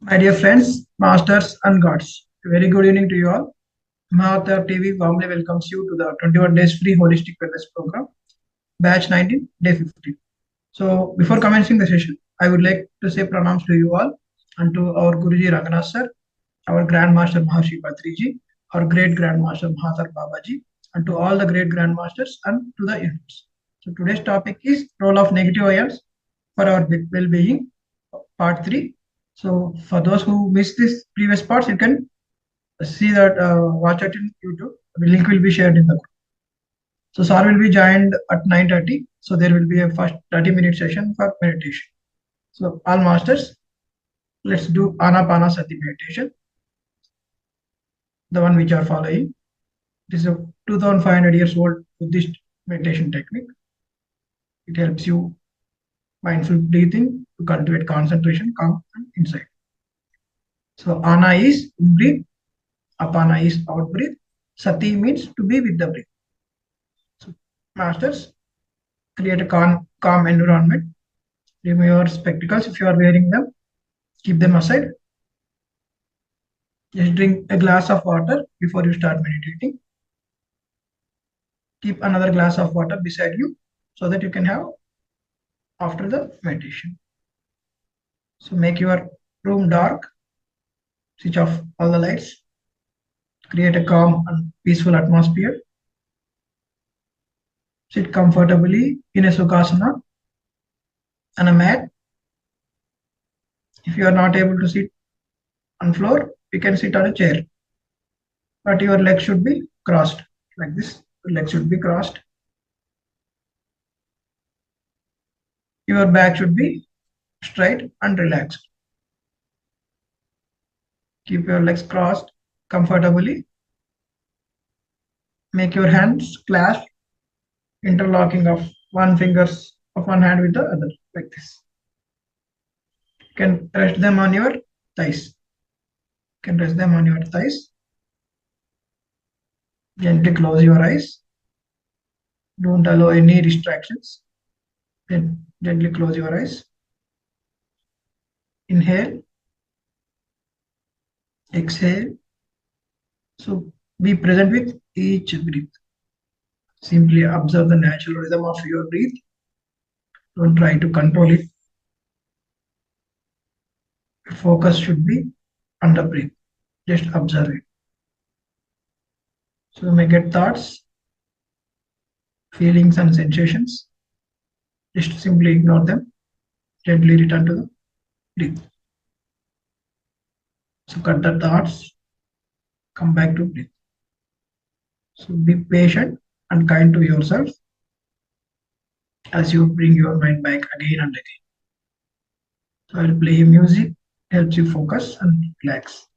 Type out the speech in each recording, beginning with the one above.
My dear friends, masters, and gods, a very good evening to you all. Mahavatar TV warmly welcomes you to the 21 days free holistic wellness program, batch 19, day 15. So, before commencing the session, I would like to say pranams to you all and to our Guruji Ranganath sir, our Grandmaster Maharshi Patriji, our great Grandmaster Mahavatar Babaji, and to all the great Grandmasters and to the infants. So, today's topic is role of negative ions for our well-being, part 3. So, for those who missed this previous parts, you can see that watch it in YouTube. The link will be shared in the group. So Sir will be joined at 9:30. So there will be a first 30-minute session for meditation. So all masters, let's do Anapanasati meditation, the one which are following. It is a 2,500 years old Buddhist meditation technique. It helps you mindful breathing to cultivate concentration, calm, and insight. So Ana is in breathe, Apana is out breathe. Sati means to be with the breath. So masters, create a calm environment. Remove your spectacles if you are wearing them. Keep them aside. Just drink a glass of water before you start meditating. Keep another glass of water beside you so that you can have after the meditation. So make your room dark. Switch off all the lights. Create a calm and peaceful atmosphere. Sit comfortably in a sukhasana on a mat. If you are not able to sit on floor, you can sit on a chair. But your legs should be crossed like this. Your legs should be crossed. Your back should be straight and relaxed. Keep your legs crossed comfortably. Make your hands clasped, interlocking of one fingers of one hand with the other like this. You can rest them on your thighs. You can rest them on your thighs. Gently close your eyes. Don't allow any distractions. Then gently close your eyes. Inhale. Exhale. So be present with each breath. Simply observe the natural rhythm of your breath. Don't try to control it. Your focus should be on the breath. Just observe it. So you may get thoughts, feelings, and sensations. Just simply ignore them. Gently return to the breath. So cut the thoughts. Come back to breath. So be patient and kind to yourself as you bring your mind back again and again. So I will play music, helps you focus and relax.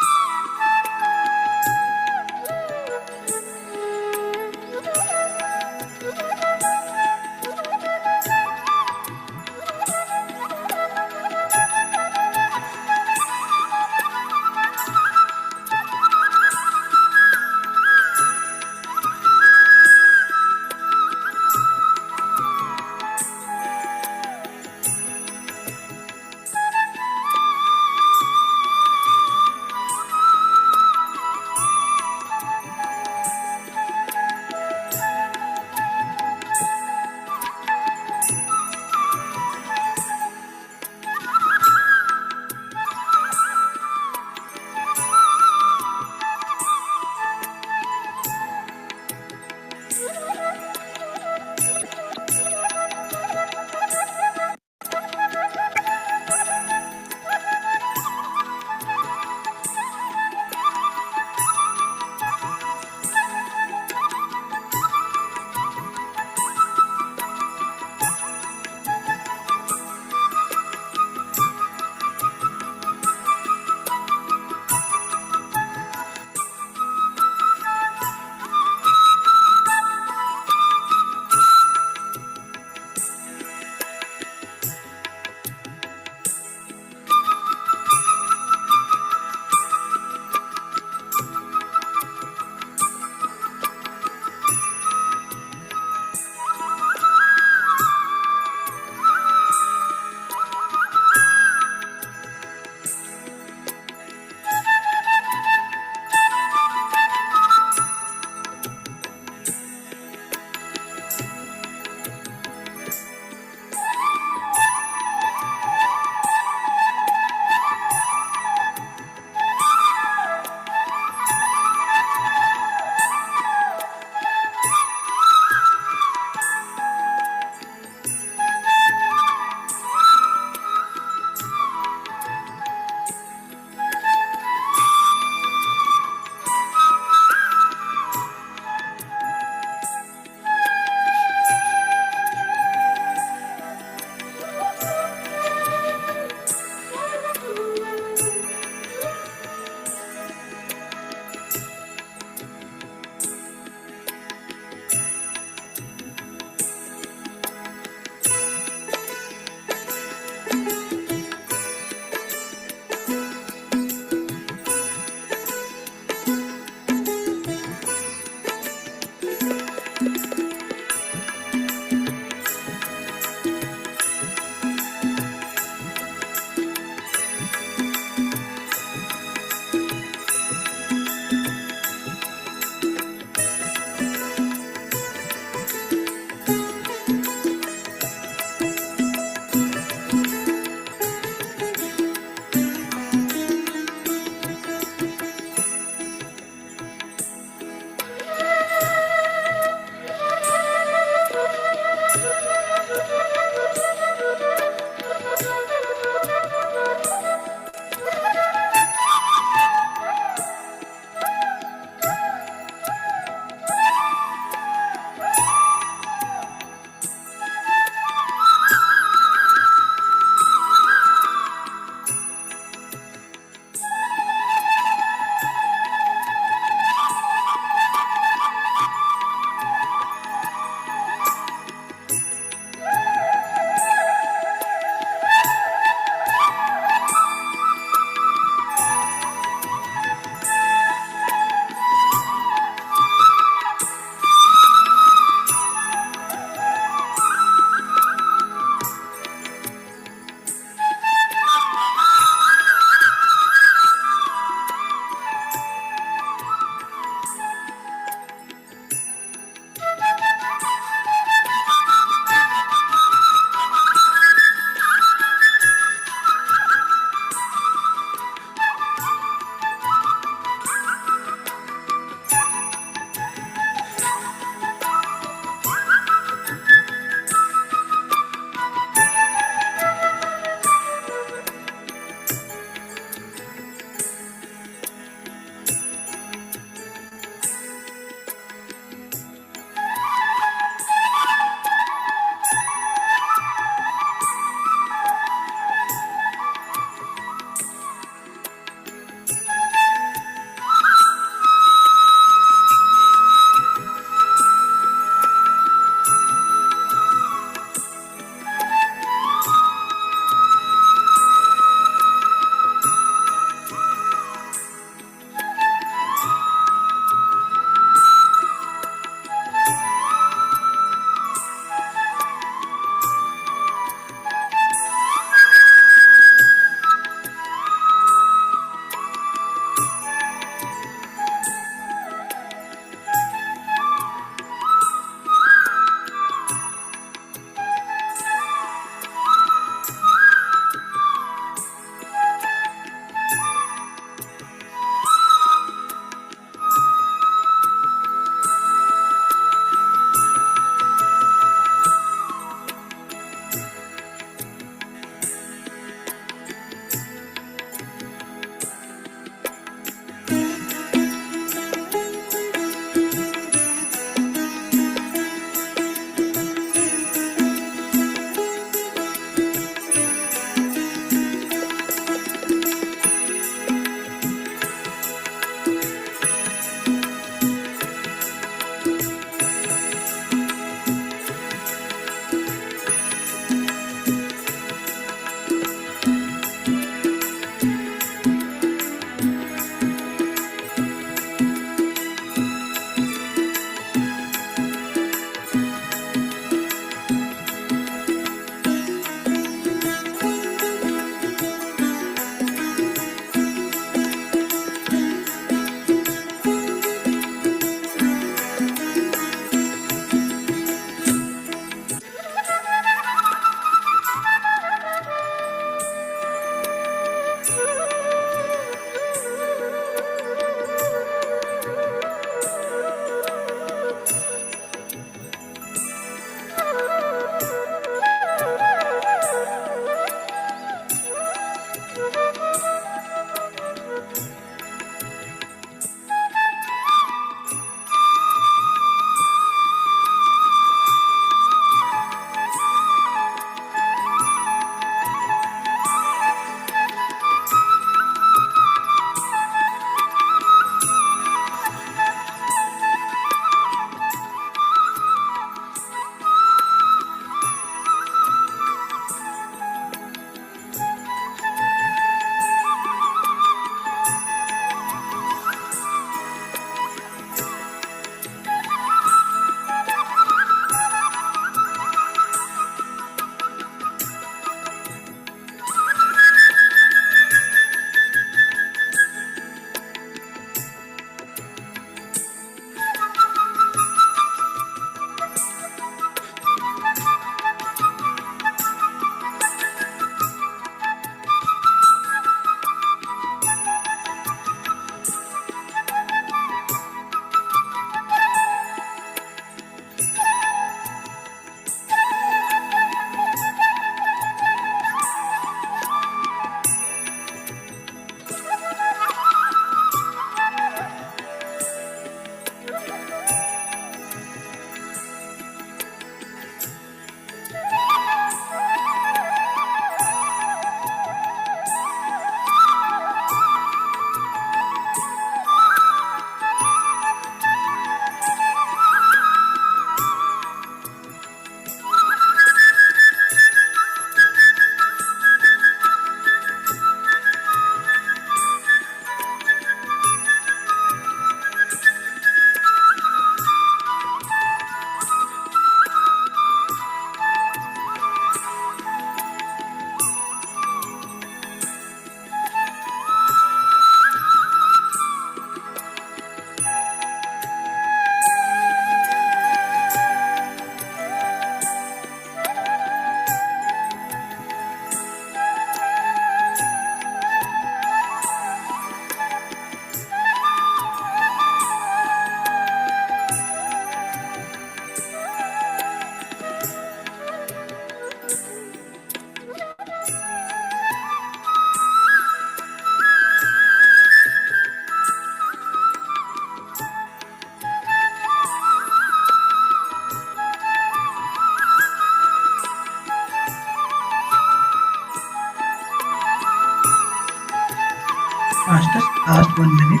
Masters, last 1 minute.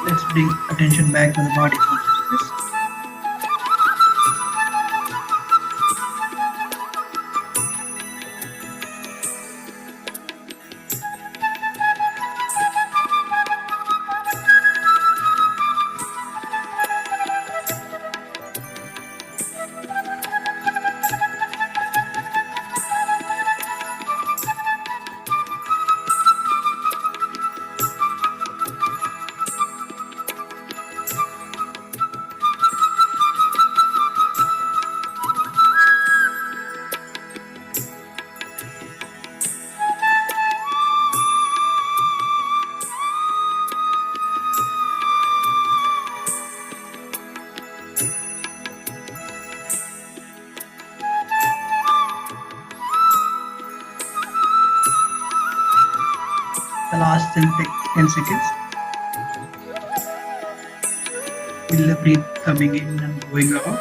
Let's bring attention back to the body consciousness. The last 10 seconds. Feel the breath coming in and going out.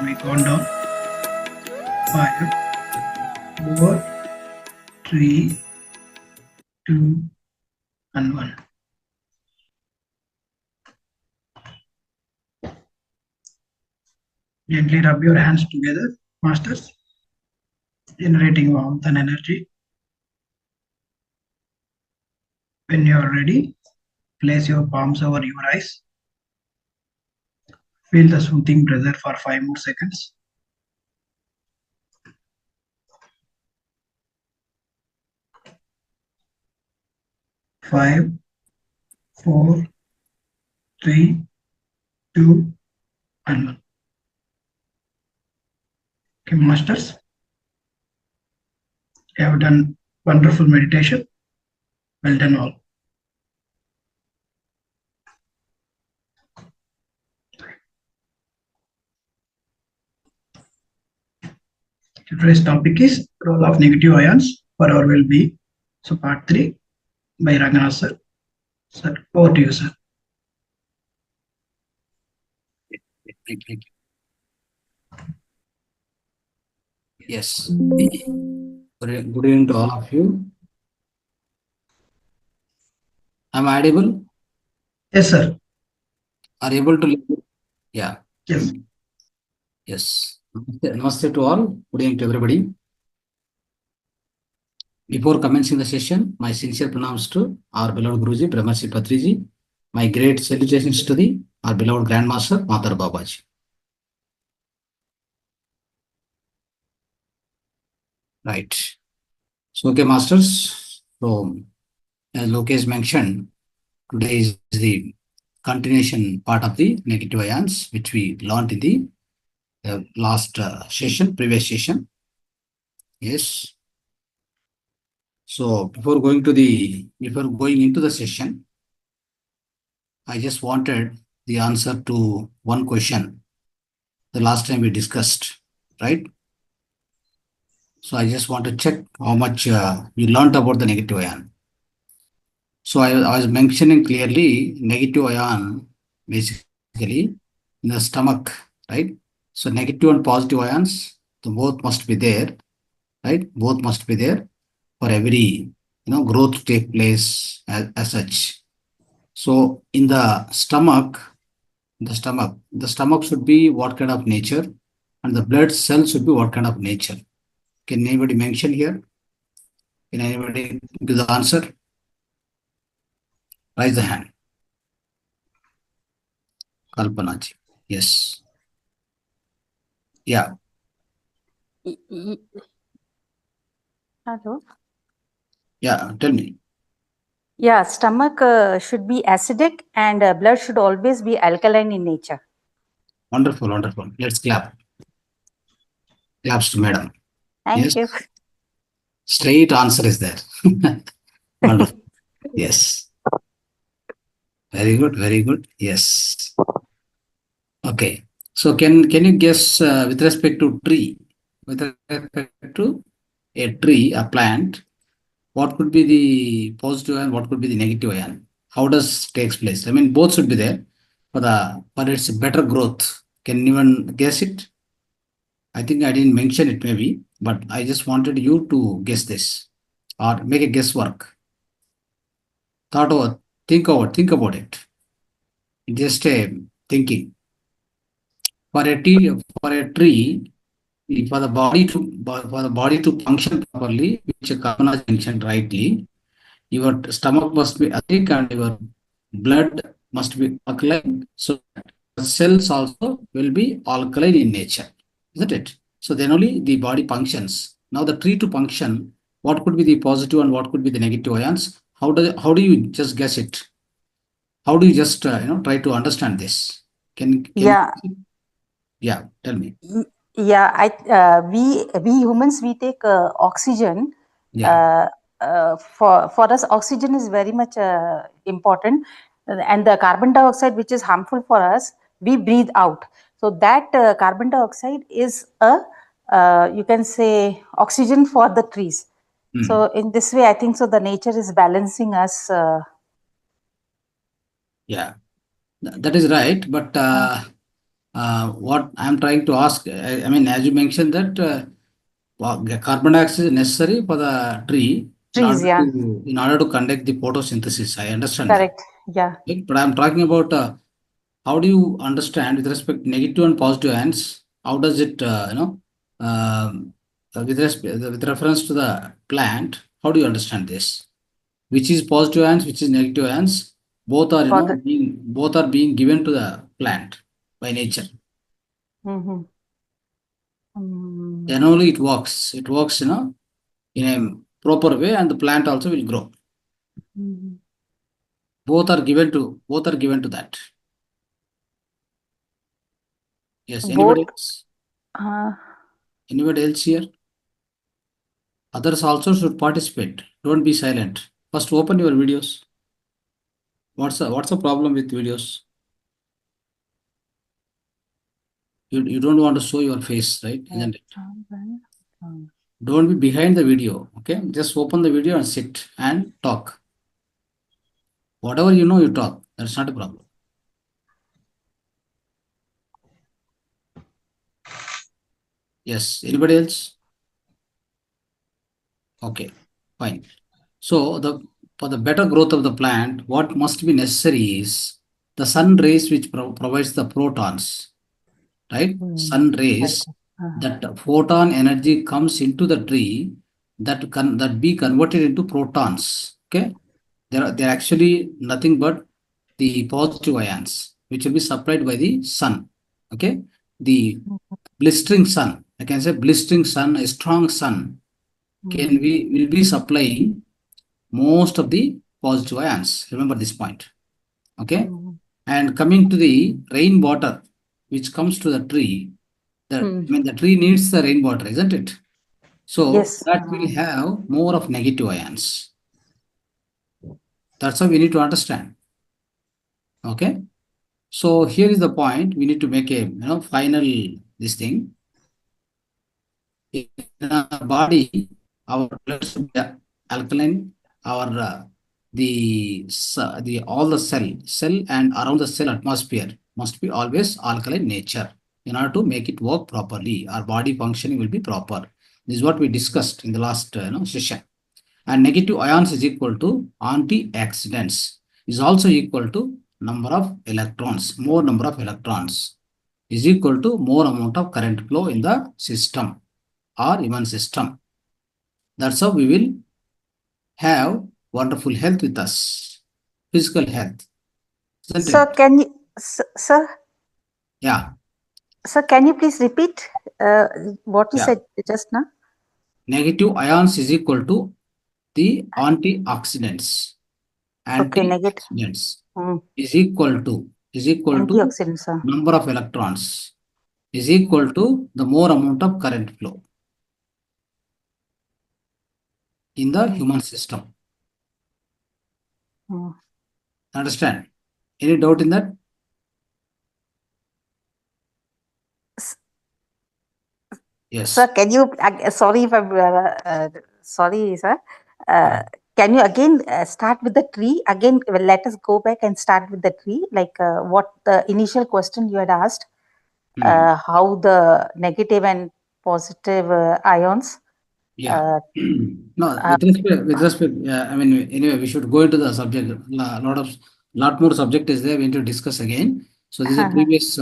We count down. 5, 4, 3, 2, and 1. Gently rub your hands together, Masters, generating warmth and energy. When you are ready, place your palms over your eyes. Feel the soothing pressure for 5 more seconds. 5, 4, 3, 2, and 1. Okay, Masters, you have done wonderful meditation. Well done all. Today's topic is role of negative ions for our well-being. So part 3 by Raghunath sir. Sir, over to you, sir. Thank you. Yes. Good evening to all of you. Am I audible? Yes, sir. Are you able to listen? Yeah. Yes. Yes. Namaste to all. Good evening to everybody. Before commencing the session, my sincere pranams to our beloved Guruji, Brahmasi Patriji. My great salutations to our beloved Grandmaster, Mahavatar Babaji. Right. So, okay, Masters. So, as Lokesh mentioned, today is the continuation part of the negative ions, which we learned in the last previous session. Yes. So before going into the session, I just wanted the answer to one question the last time we discussed, right? So I just want to check how much you learned about the negative ion. So I was mentioning clearly negative ion basically in the stomach, right? So negative and positive ions, both must be there, right? Both must be there for every growth to take place as such. So in the stomach should be what kind of nature, and the blood cell should be what kind of nature. Can anybody mention here? Can anybody give the answer? Raise the hand. Kalpanaji. Yes. Yeah. Hello. Yeah. Tell me. Yeah, stomach should be acidic and blood should always be alkaline in nature. Wonderful, wonderful. Let's clap. Claps to madam. Thank you. Straight answer is there. Wonderful. Yes. Very good, very good. Yes. Okay. So can you guess with respect to tree, with respect to a tree, a plant, what could be the positive ion, what could be the negative ion? How does takes place? I mean, both should be there for its better growth. Can anyone guess it? I think I didn't mention it maybe, but I just wanted you to guess this. or make a guesswork. Think about it. Just a thinking. For a tree, for the body to function properly, which Kalpana has mentioned rightly, your stomach must be acidic and your blood must be alkaline, so the cells also will be alkaline in nature, isn't it? So then only the body functions. Now the tree to function, what could be the positive and what could be the negative ions? How do you just guess it? How do you just try to understand this? Can Yeah. yeah, tell me. Yeah, we humans, we take oxygen. Yeah. For us, oxygen is very much important, and the carbon dioxide, which is harmful for us, we breathe out. So that carbon dioxide is a you can say oxygen for the trees. So in this way, I think so the nature is balancing us. Yeah, that is right. But what I'm trying to ask, I mean, as you mentioned that carbon dioxide is necessary for the tree Trees, yeah, in order to conduct the photosynthesis. I understand that. correct. Yeah. Right? But I'm talking about how do you understand with respect to negative and positive ions? How does it, with reference to the plant, how do you understand this? Which is positive ions, which is negative ions? Both are, For the both are being given to the plant by nature. Then only it works. It works, in a proper way, and the plant also will grow. Both are given to that. Yes. Anybody both. else? Anybody else here? Others also should participate. Don't be silent. First, open your videos. What's the problem with videos? You don't want to show your face, right? Isn't it? Don't be behind the video. Okay, just open the video and sit and talk. Whatever you know, you talk. That's not a problem. Yes. Anybody else? Okay, fine. So for the better growth of the plant, what must be necessary is the sun rays, which provides the protons, right? Sun rays, that photon energy comes into the tree that be converted into protons. Okay, they're actually nothing but the positive ions, which will be supplied by the sun. Okay, the blistering sun, I can say blistering sun, a strong sun will be supplying most of the positive ions. Remember this point. Okay. And coming to the rainwater, which comes to the tree, the tree needs the rainwater, isn't it? So Yes. that will have more of negative ions. That's how we need to understand. Okay. So here is the point. We need to make a final this thing. In our body, our blood should be alkaline. Our all the cell and around the cell atmosphere must be always alkaline nature in order to make it work properly. Our body functioning will be proper. This is what we discussed in the last session. And negative ions is equal to antioxidants is also equal to number of electrons. More number of electrons is equal to more amount of current flow in the system or immune system. That's how we will have wonderful health with us, physical health. Sir, can you, sir? Yeah. Sir, can you please repeat what you said just now? Negative ions is equal to the antioxidants. Antioxidants is equal to antioxidants, number of electrons is equal to the more amount of current flow in the human system. Understand? Any doubt in that? Yes. Sir, can you, sorry if I'm, sorry, sir. Can you again start with the tree? Again, let us go back and start with the tree, like what the initial question you had asked, how the negative and positive ions. Yeah. No, with respect, I mean, anyway, we should go into the subject. Lot more subject is there. We need to discuss again. So this is a previous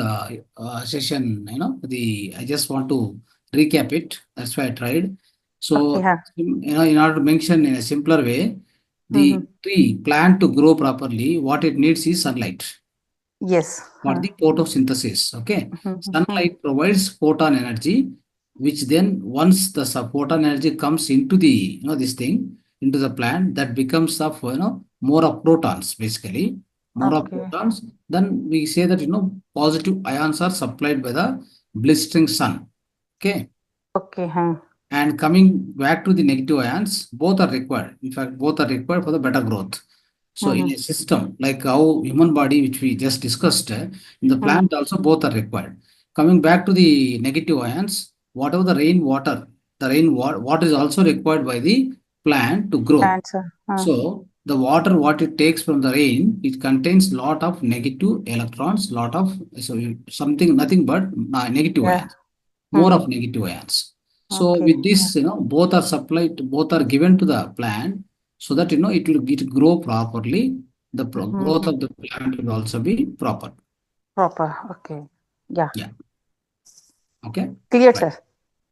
session. I just want to recap it. That's why I tried. Okay, So in order to mention in a simpler way, the tree plant to grow properly, what it needs is sunlight yes. for the photosynthesis. Okay, sunlight provides photon energy, which then once the photon energy comes into the this thing into the plant, that becomes of more of protons, basically more of Okay. protons. Then we say that positive ions are supplied by the blistering sun. Okay. Okay. And coming back to the negative ions, both are required. In fact, both are required for the better growth. So in a system like how human body, which we just discussed, in the plant also both are required. Coming back to the negative ions, whatever the rainwater, water is also required by the plant to grow. Answer. So the water, what it takes from the rain, it contains lot of negative electrons, something nothing but negative Yeah. ions, more of negative ions. So Okay. with this, both are supplied, both are given to the plant so that it grow properly. The growth of the plant will also be proper. Proper. Okay. Yeah. Yeah. Okay. Clear, Right. sir.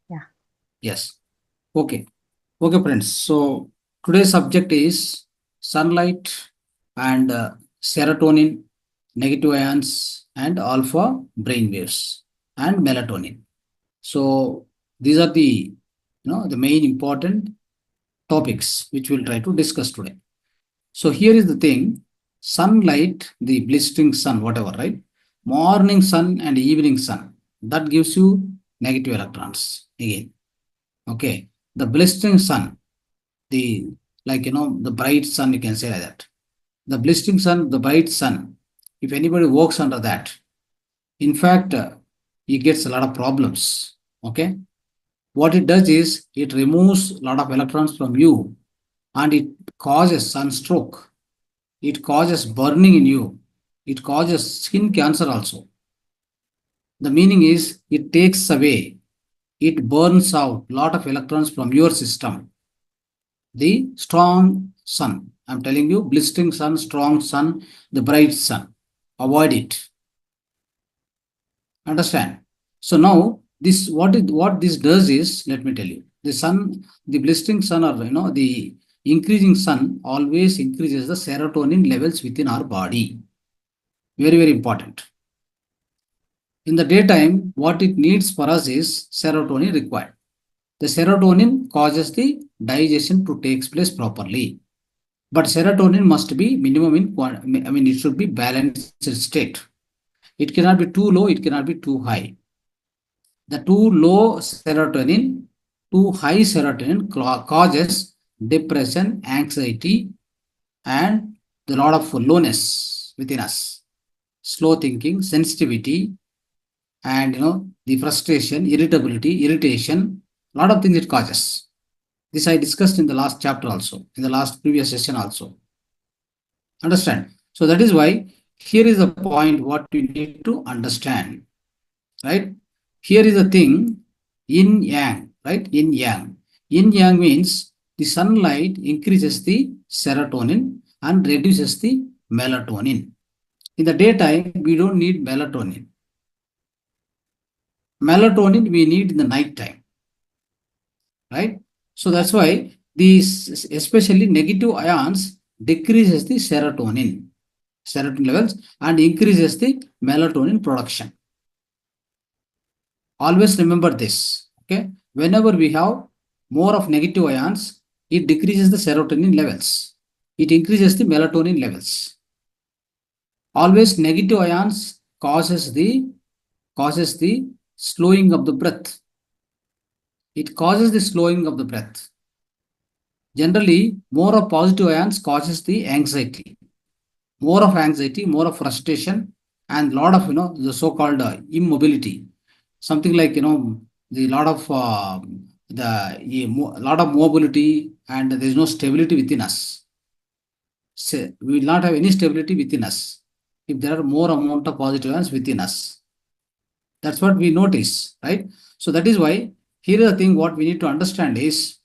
Yeah. Yes. Okay. Okay, friends. So today's subject is sunlight and serotonin, negative ions, and alpha brain waves and melatonin. So these are the main important topics which we'll try to discuss today. So here is the thing: sunlight, the blistering sun, whatever, right? Morning sun and evening sun, that gives you negative electrons again. Okay, the blistering sun, the the bright sun, you can say like that. The blistering sun, the bright sun. If anybody works under that, in fact, he gets a lot of problems. Okay, what it does is it removes a lot of electrons from you, and it causes sunstroke. It causes burning in you. It causes skin cancer also. The meaning is it takes away, it burns out a lot of electrons from your system. The strong sun, I'm telling you, blistering sun, strong sun, the bright sun. Avoid it. Understand? So now what this does is, let me tell you, the sun, the blistering sun, or the increasing sun always increases the serotonin levels within our body. Very, very important. In the daytime, what it needs for us is serotonin required. The serotonin causes the digestion to take place properly. But serotonin must be minimum it should be balanced state. It cannot be too low, it cannot be too high. The too low serotonin, too high serotonin causes depression, anxiety, and a lot of lowness within us. Slow thinking, sensitivity, and the frustration, irritability, irritation, a lot of things it causes. This I discussed in the last chapter also, in the last previous session also. Understand? So that is why here is the point what we need to understand, right? Here is the thing, yin yang, right? Yin yang. Yin yang means the sunlight increases the serotonin and reduces the melatonin. In the daytime, we don't need melatonin. Melatonin we need in the night time, right? So that's why these, especially negative ions, decreases the serotonin levels and increases the melatonin production. Always remember this. Okay, whenever we have more of negative ions, it decreases the serotonin levels, it increases the melatonin levels. Always negative ions causes the slowing of the breath. It causes the slowing of the breath. Generally, more of positive ions causes the anxiety, more of anxiety, more of frustration, and lot of the so-called immobility. Something like the lot of lot of mobility, and there is no stability within us. Say, we will not have any stability within us if there are more amount of positive ions within us. That's what we notice, right? So that is why here the thing what we need to understand is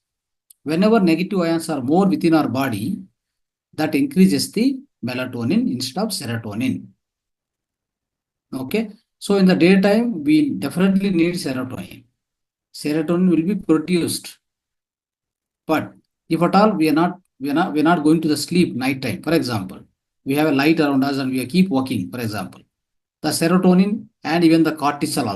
whenever negative ions are more within our body, that increases the melatonin instead of serotonin. Okay. So in the daytime, we definitely need serotonin. Serotonin will be produced. But if at all we're not going to the sleep nighttime, for example, we have a light around us and we keep walking, for example, the serotonin and even the cortisol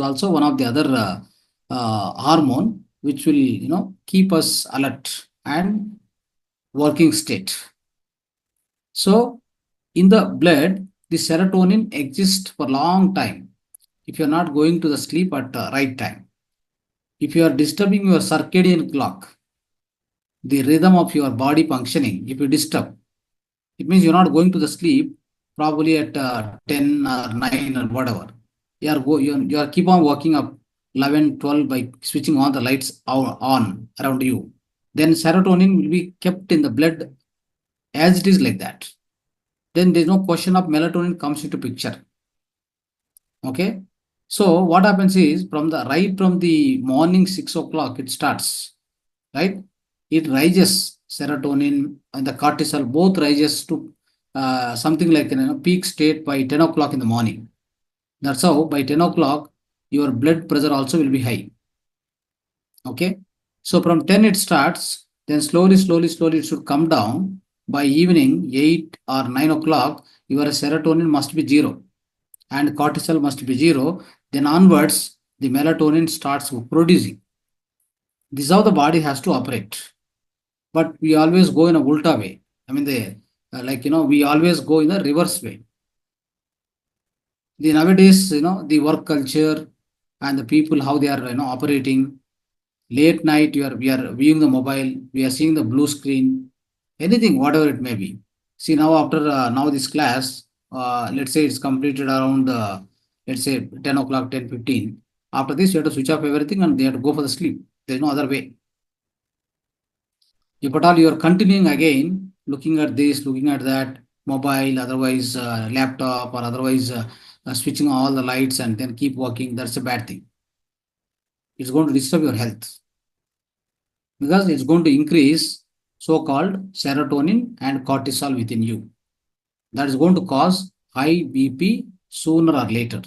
also one of the other hormone which will keep us alert and working state. So in the blood, the serotonin exists for long time if you're not going to the sleep at the right time. If you are disturbing your circadian clock, the rhythm of your body functioning, if you disturb, it means you're not going to the sleep probably at 10 or 9 or whatever. You are keep on waking up 11, 12 by switching on the lights on around you. Then serotonin will be kept in the blood as it is like that. Then there's no question of melatonin comes into picture. Okay. So what happens is from the morning 6 o'clock it starts, right? It rises, serotonin and the cortisol both rises to something like peak state by 10 o'clock in the morning. That's how by 10 o'clock your blood pressure also will be high. Okay. So from 10 it starts, then slowly it should come down. By evening 8 or 9 o'clock, your serotonin must be 0 and cortisol must be 0. Then onwards, the melatonin starts producing. This is how the body has to operate. But we always go in a ulta way. I mean, we always go in the reverse way. Nowadays, the work culture and the people, how they are, operating. Late night, we are viewing the mobile, we are seeing the blue screen, anything, whatever it may be. See, now after now this class, let's say it's completed around, let's say 10 o'clock, 10:15. After this, you have to switch off everything and they have to go for the sleep. There's no other way. If at all you are continuing again, looking at this, looking at that, mobile, otherwise laptop, or otherwise switching all the lights and then keep working, that's a bad thing. It's going to disturb your health because it's going to increase so-called serotonin and cortisol within you. That is going to cause high BP sooner or later.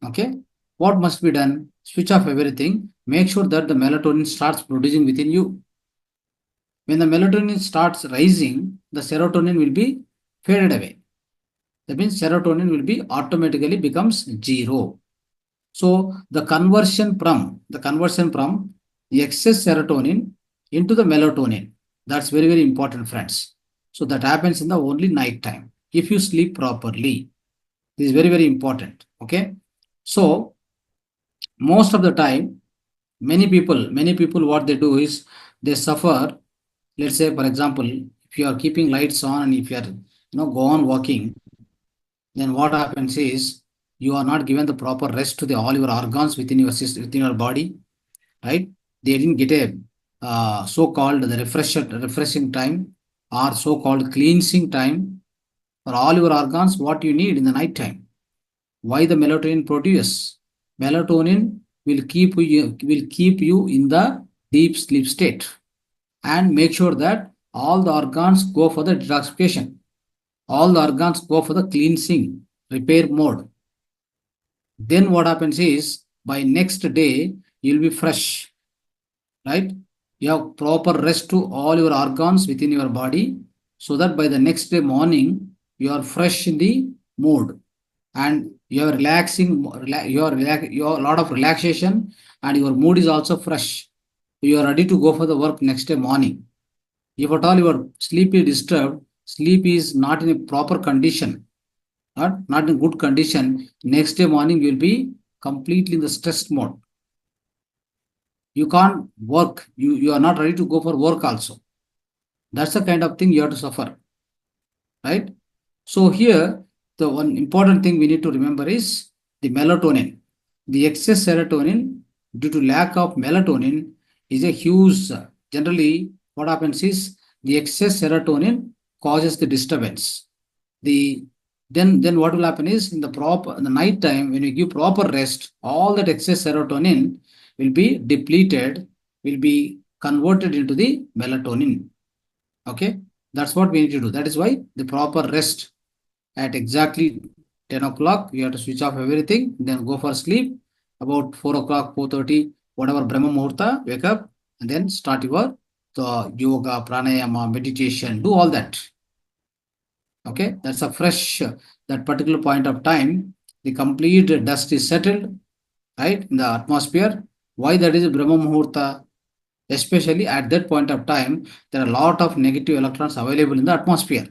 Okay. What must be done? Switch off everything. Make sure that the melatonin starts producing within you. When the melatonin starts rising, the serotonin will be faded away. That means serotonin will be automatically becomes 0. So the conversion from the excess serotonin into the melatonin, that's very, very important, friends. So that happens in the only night time. If you sleep properly, this is very, very important. Okay. So most of the time, many people, what they do is they suffer. Let's say, for example, if you are keeping lights on and if you are, go on working, then what happens is you are not given the proper rest to all your organs within your system, within your body, right? They didn't get a so-called the refreshing time or so-called cleansing time for all your organs. What you need in the night time? Why the melatonin produce? Melatonin will keep you in the deep sleep state and make sure that all the organs go for the detoxification. All the organs go for the cleansing, repair mode. Then what happens is by next day, you'll be fresh, right? You have proper rest to all your organs within your body so that by the next day morning, you are fresh in the mood and you are relaxing, you are a lot of relaxation and your mood is also fresh. You are ready to go for the work next day morning. If at all your sleep is disturbed, sleep is not in a proper condition, not in good condition, next day morning you will be completely in the stressed mode. You can't work. You are not ready to go for work also. That's the kind of thing you have to suffer, right? So here, the one important thing we need to remember is the melatonin. The excess serotonin due to lack of melatonin is a huge, generally what happens is the excess serotonin causes the disturbance. Then what will happen is in the night time when you give proper rest, all that excess serotonin will be depleted, will be converted into the melatonin. Okay, that's what we need to do. That is why the proper rest at exactly 10 o'clock, you have to switch off everything, then go for sleep. About 4 o'clock, 4:30, whatever Brahma Muhurta, wake up and then start your yoga, pranayama, meditation, do all that. Okay, that's a fresh, that particular point of time, the complete dust is settled, right, in the atmosphere. Why that is Brahma Muhurta? Especially at that point of time, there are a lot of negative electrons available in the atmosphere.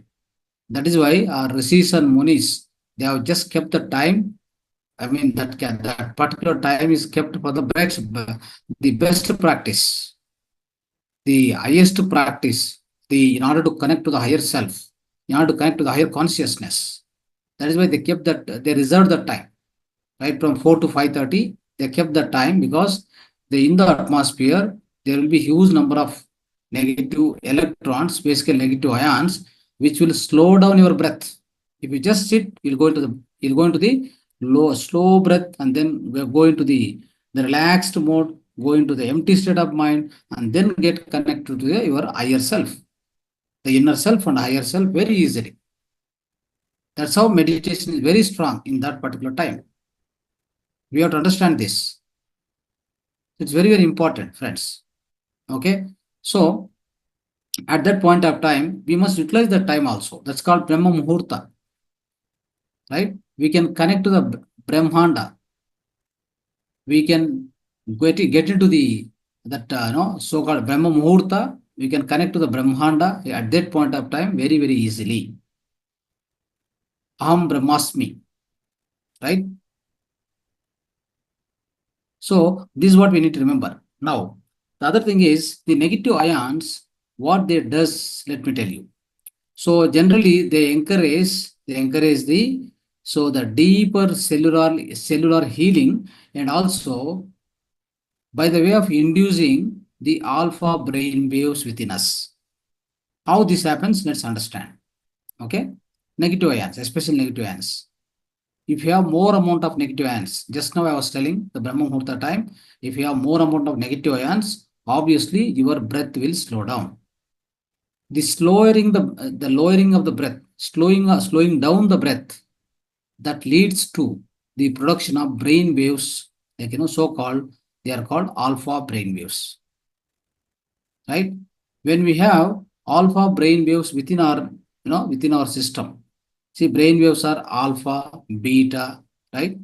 That is why our rishis and munis, they have just kept the time. I mean, that particular time is kept for the best practice, the highest practice, in order to connect to the higher self, in order to connect to the higher consciousness. That is why they kept that, they reserved the time, right, from 4 to 5:30. They kept the time because in the atmosphere, there will be huge number of negative electrons, basically negative ions, which will slow down your breath. If you just sit, you'll go into the slow breath, and then we'll go into the relaxed mode, go into the empty state of mind, and then get connected to your higher self, the inner self and higher self very easily. That's how meditation is very strong in that particular time. We have to understand this. It's very, very important, friends. Okay. So at that point of time, we must utilize that time also. That's called Brahma Muhurta. Right? We can connect to the Brahmanda. We can get into so-called Brahma Muhurta. We can connect to the Brahmanda at that point of time very, very easily. Aham Brahmasmi. Right? So this is what we need to remember. Now, the other thing is the negative ions, what they does, let me tell you. So generally they encourage the deeper cellular healing, and also by the way of inducing the alpha brain waves within us. How this happens, let's understand. Okay, negative ions, especially negative ions. If you have more amount of negative ions, just now I was telling the Brahma Muhurta time, if you have more amount of negative ions, obviously your breath will slow down. The lowering of the breath, slowing down the breath, that leads to the production of brain waves, like they are called alpha brain waves. Right? When we have alpha brain waves within our system, see, brain waves are alpha, beta, right?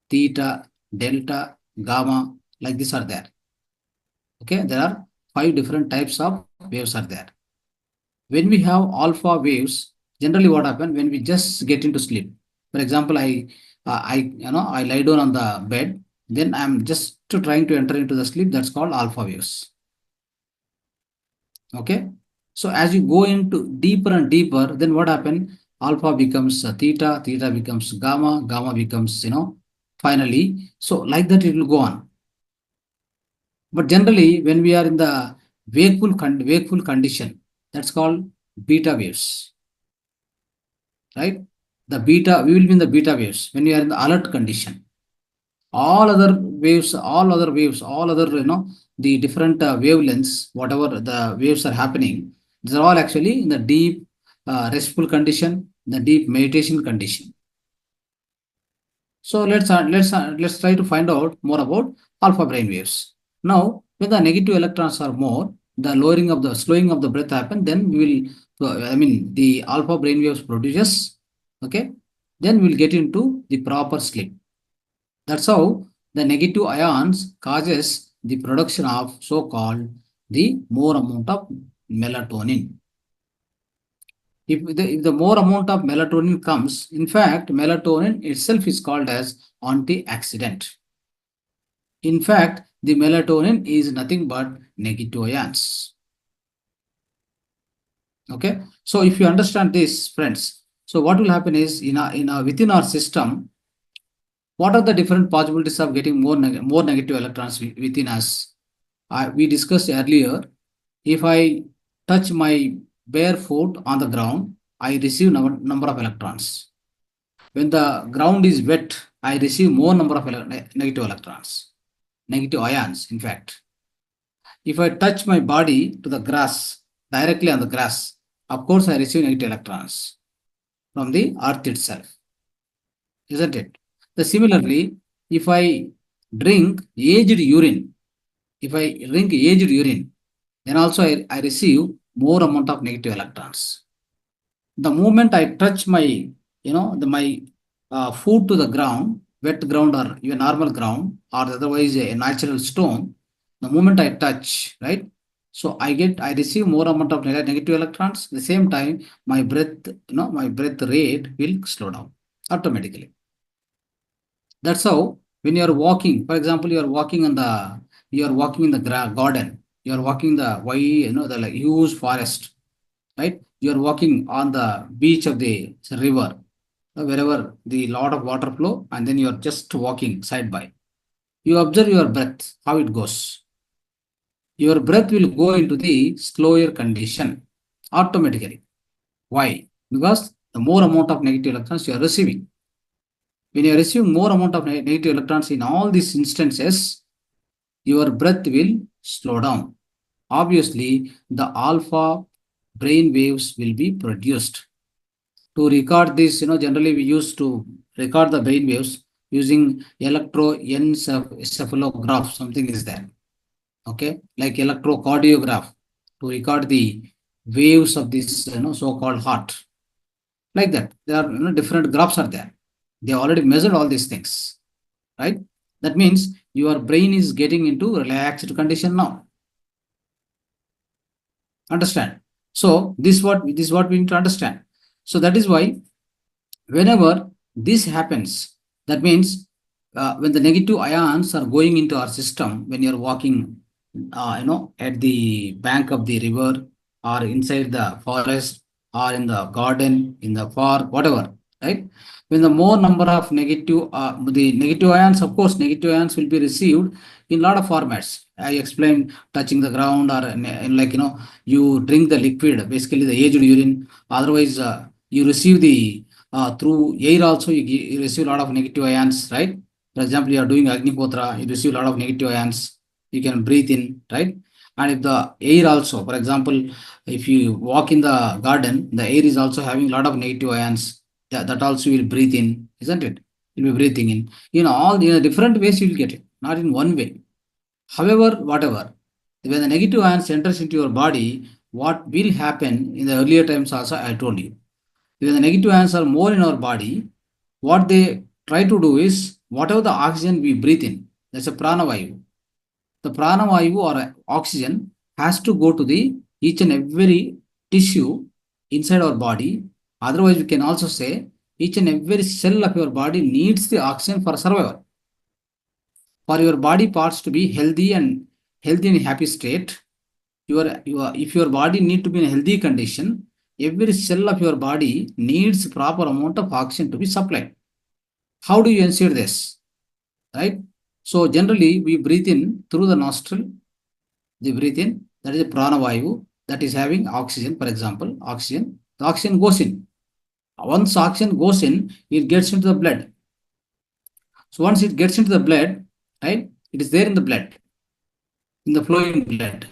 Theta, delta, gamma, like this are there. Okay, there are 5 different types of waves are there. When we have alpha waves, generally what happens when we just get into sleep. For example, I lie down on the bed, then I'm just trying to enter into the sleep. That's called alpha waves. Okay, so as you go into deeper and deeper, then what happens? Alpha becomes theta, theta becomes gamma, gamma becomes finally. So like that it will go on. But generally, when we are in the wakeful condition, that's called beta waves. Right? We will be in the beta waves when we are in the alert condition. All other waves, the different wavelengths, whatever the waves are happening, these are all actually in the deep restful condition, the deep meditation condition. So let's try to find out more about alpha brain waves. Now, when the negative electrons are more, the slowing of the breath happen, then we will, the alpha brain waves produces, okay, then we'll get into the proper sleep. That's how the negative ions causes the production of so-called the more amount of melatonin. If the more amount of melatonin comes, in fact, melatonin itself is called as antioxidant. In fact, the melatonin is nothing but negative ions. Okay, so if you understand this, friends, so what will happen is within our system, what are the different possibilities of getting more negative electrons within us? We discussed earlier. If I touch my bare foot on the ground, I receive number of electrons. When the ground is wet, I receive more number of negative electrons. negative ions, in fact. If I touch my body to the grass, directly on the grass, of course I receive negative electrons from the earth itself, isn't it? Similarly, if I drink aged urine, then also I receive more amount of negative electrons. The moment I touch my, my food to the ground, wet ground or even normal ground, or otherwise a natural stone, the moment I touch, right? So I receive more amount of negative electrons. At the same time, my breath rate will slow down automatically. That's how when you are walking, for example, you are walking in the garden, you are walking the huge forest, right? You are walking on the beach of the river, wherever the lot of water flow, and then you are just walking side by. You observe your breath, how it goes. Your breath will go into the slower condition automatically. Why? Because the more amount of negative electrons you are receiving. When you receive more amount of negative electrons in all these instances, your breath will slow down. Obviously, the alpha brain waves will be produced. To record this, generally we used to record the brain waves using electroencephalograph, something is there. Okay, like electrocardiograph to record the waves of this, so-called heart. Like that, there are different graphs are there. They already measured all these things, right? That means your brain is getting into relaxed condition now. Understand? So this is what we need to understand. So that is why whenever this happens, that means when the negative ions are going into our system, when you're walking, at the bank of the river or inside the forest or in the garden, in the park, whatever, right? When the more number of the negative ions, of course, negative ions will be received in a lot of formats. I explained touching the ground or you drink the liquid, basically the aged urine. Otherwise, you receive the through air also, you receive a lot of negative ions, right? For example, you are doing Agnihotra, you receive a lot of negative ions. You can breathe in, right? And if the air also, for example, if you walk in the garden, the air is also having a lot of negative ions. That also you will breathe in, isn't it? You'll be breathing in. All the different ways you will get it, not in one way. However, whatever, when the negative ions enters into your body, what will happen in the earlier times also, I told you. When the negative ions are more in our body, what they try to do is, whatever the oxygen we breathe in, that's a pranavayu. The pranavayu or oxygen has to go to the each and every tissue inside our body. Otherwise, we can also say each and every cell of your body needs the oxygen for survival. For your body parts to be healthy and happy state, if your body need to be in a healthy condition, every cell of your body needs proper amount of oxygen to be supplied. How do you ensure this? Right? So generally we breathe in through the nostril. They breathe in, that is a pranavayu that is having oxygen, for example, oxygen. The oxygen goes in. Once oxygen goes in, it gets into the blood. So once it gets into the blood, right, it is there in the blood, in the flowing blood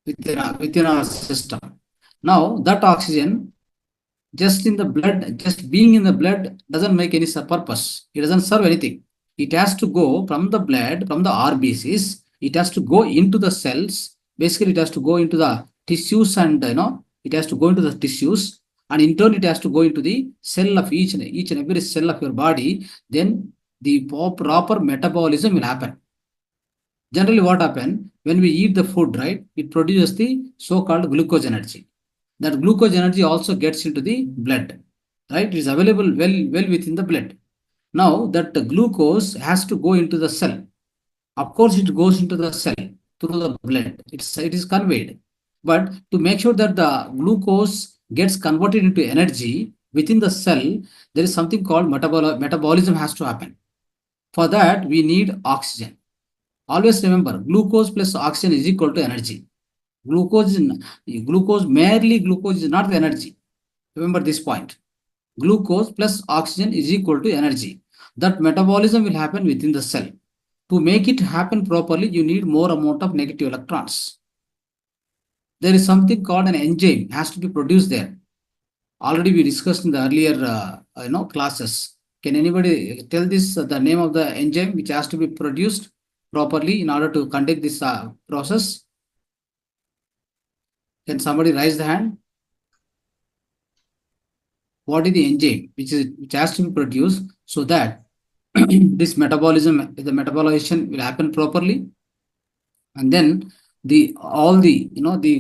within our system. Now that oxygen just in the blood, just being in the blood doesn't make any purpose. It doesn't serve anything. It has to go from the blood, from the RBCs, it has to go into the cells. Basically, it has to go into the tissues and, it has to go into the tissues, and in turn, it has to go into the cell of each and every cell of your body. Then the proper metabolism will happen. Generally, what happens when we eat the food, right? It produces the so-called glucose energy. That glucose energy also gets into the blood, right? It is available well within the blood. Now that the glucose has to go into the cell. Of course, it goes into the cell through the blood. It is conveyed. But to make sure that the glucose gets converted into energy within the cell, there is something called metabolism has to happen. For that, we need oxygen. Always remember, glucose plus oxygen is equal to energy. Merely glucose is not the energy. Remember this point. Glucose plus oxygen is equal to energy. That metabolism will happen within the cell. To make it happen properly, you need more amount of negative electrons. There is something called an enzyme has to be produced there. Already we discussed in the earlier classes. Can anybody tell this the name of the enzyme which has to be produced properly in order to conduct this process? Can somebody raise the hand? What is the enzyme which has to be produced so that this metabolism, the metabolization will happen properly, and then the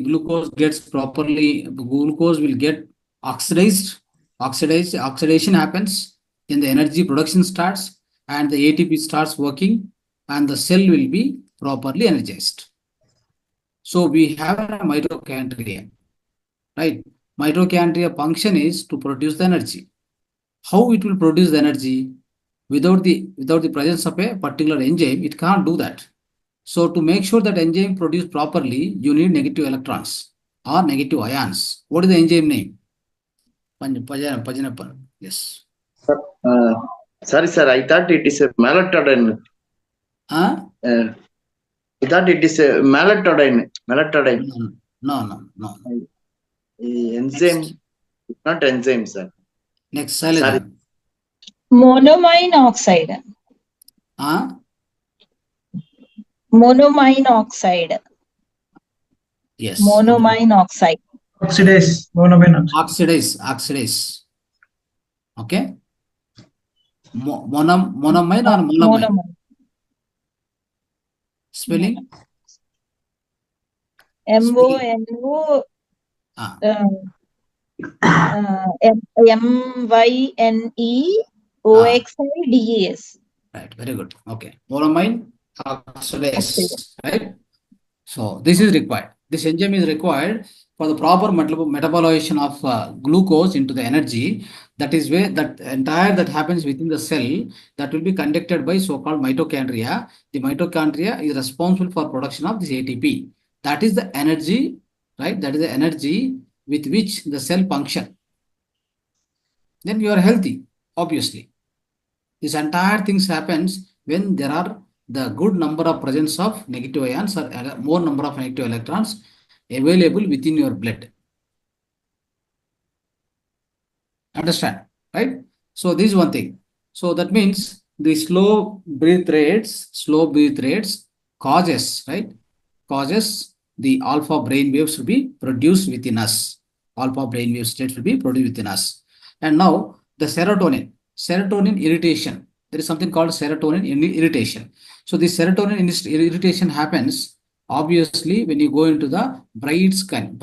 glucose gets properly, the glucose will get oxidation happens, then the energy production starts and the ATP starts working and the cell will be properly energized. So we have a mitochondria, right? Mitochondria function is to produce the energy. How it will produce the energy? Without the presence of a particular enzyme, it can't do that. So to make sure that enzyme produced properly, you need negative electrons or negative ions. What is the enzyme name? Pajanappan. Yes. Sorry, sir. I thought it is a melatonin. I thought it is a melatonin. No. Enzyme. It's not enzyme, sir. Next, Salida. Monoamine oxide. Monoamine oxide. Yes. Monoamine oxide. Oxidase. Monoamine oxide. Oxidase. Okay. Monoamine or monoamine? Monoamine. Spelling? MONO MYNEOXIDAS. Right, very good. Okay. Monoamine oxidase, right? So this is required. This enzyme is required for the proper metabolization of glucose into the energy. That is where that entire that happens within the cell that will be conducted by so-called mitochondria. The mitochondria is responsible for production of this ATP. That is the energy, right? That is the energy with which the cell function. Then you are healthy, obviously. This entire things happens when there are the good number of presence of negative ions or more number of negative electrons available within your blood. Understand, right? So this is one thing. So that means the slow breath rates causes, right? Causes the alpha brain waves to be produced within us. Alpha brain wave states will be produced within us. And now the serotonin irritation. There is something called serotonin irritation. So the serotonin irritation happens obviously when you go into the bright sun.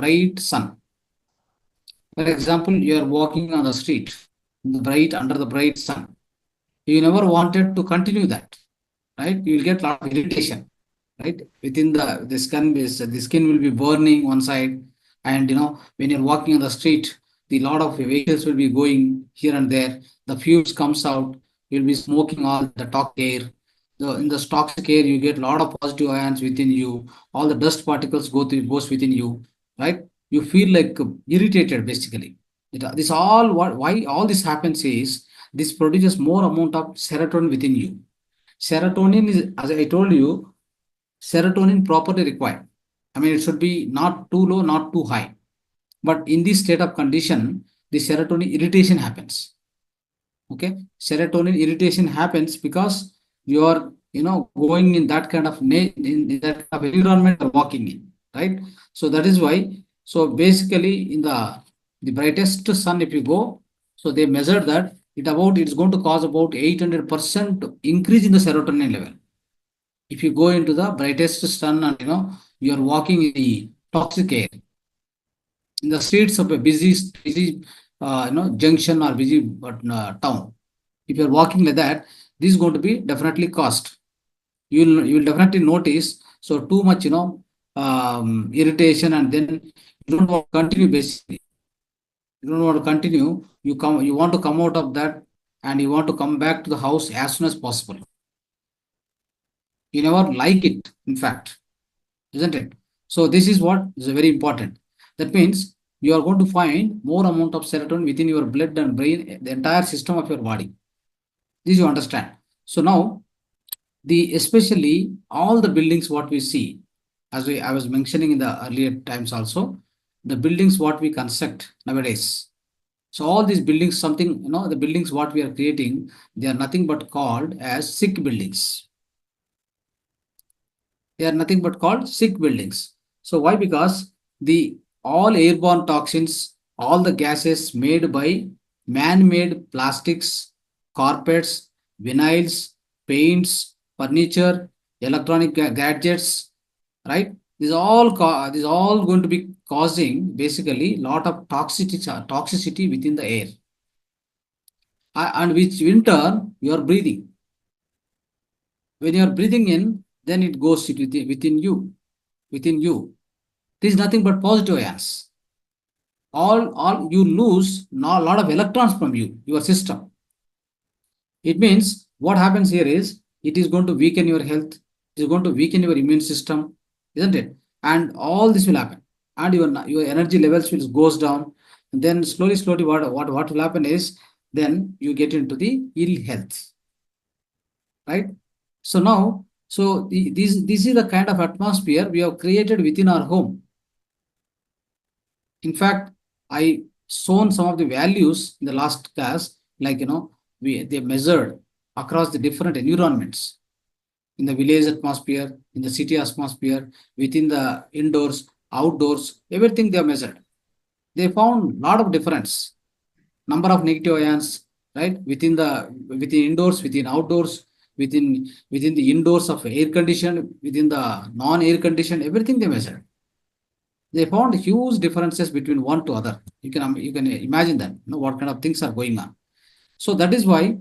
For example, you are walking on the street under the bright sun. You never wanted to continue that, right? You will get a lot of irritation, right? Within the skin will be burning one side, and when you're walking on the street, the lot of vehicles will be going here and there. The fumes comes out. You'll be smoking all the toxic air. In the toxic air, you get a lot of positive ions within you. All the dust particles goes within you, right? You feel like irritated basically. Why all this happens is this produces more amount of serotonin within you. Serotonin is, as I told you, serotonin properly required. I mean, it should be not too low, not too high. But in this state of condition, the serotonin irritation happens. Okay, serotonin irritation happens because you are, going in that kind of in that kind of environment you're walking in, right? So that is why. So basically, in the brightest sun, if you go, so they measured that it's going to cause about 800% increase in the serotonin level. If you go into the brightest sun and you are walking in the toxic air, in the streets of a busy junction or busy town, if you are walking like that, this is going to be definitely cost. You will definitely notice. So too much irritation, and then you don't want to continue basically. You don't want to continue. You want to come out of that, and you want to come back to the house as soon as possible. You never like it, in fact, isn't it? So this is what is very important. That means you are going to find more amount of serotonin within your blood and brain, the entire system of your body. This you understand. So now especially all the buildings what we see, as I was mentioning in the earlier times also, the buildings what we construct nowadays. So all these buildings, something, the buildings what we are creating, they are nothing but called as sick buildings. They are nothing but called sick buildings. So why? Because the all airborne toxins, all the gases made by man-made plastics, carpets, vinyls, paints, furniture, electronic gadgets, right? These all going to be causing basically lot of toxicity within the air, and which in turn you are breathing. When you are breathing in, then it goes within you. Within you, there is nothing but positive ions. All you lose a lot of electrons from your system. It means what happens here is it is going to weaken your health. It is going to weaken your immune system, isn't it? And all this will happen, and your energy levels will goes down. And then slowly, what will happen is then you get into the ill health, right? So now, this is the kind of atmosphere we have created within our home. In fact, I shown some of the values in the last class, like they measured across the different environments, in the village atmosphere, in the city atmosphere, within the indoors, outdoors, everything they have measured. They found a lot of difference. Number of negative ions, right? Within indoors, within outdoors, within the indoors of air conditioned, within the non-air conditioned, everything they measured. They found huge differences between one to other. You can imagine that, what kind of things are going on. So that is why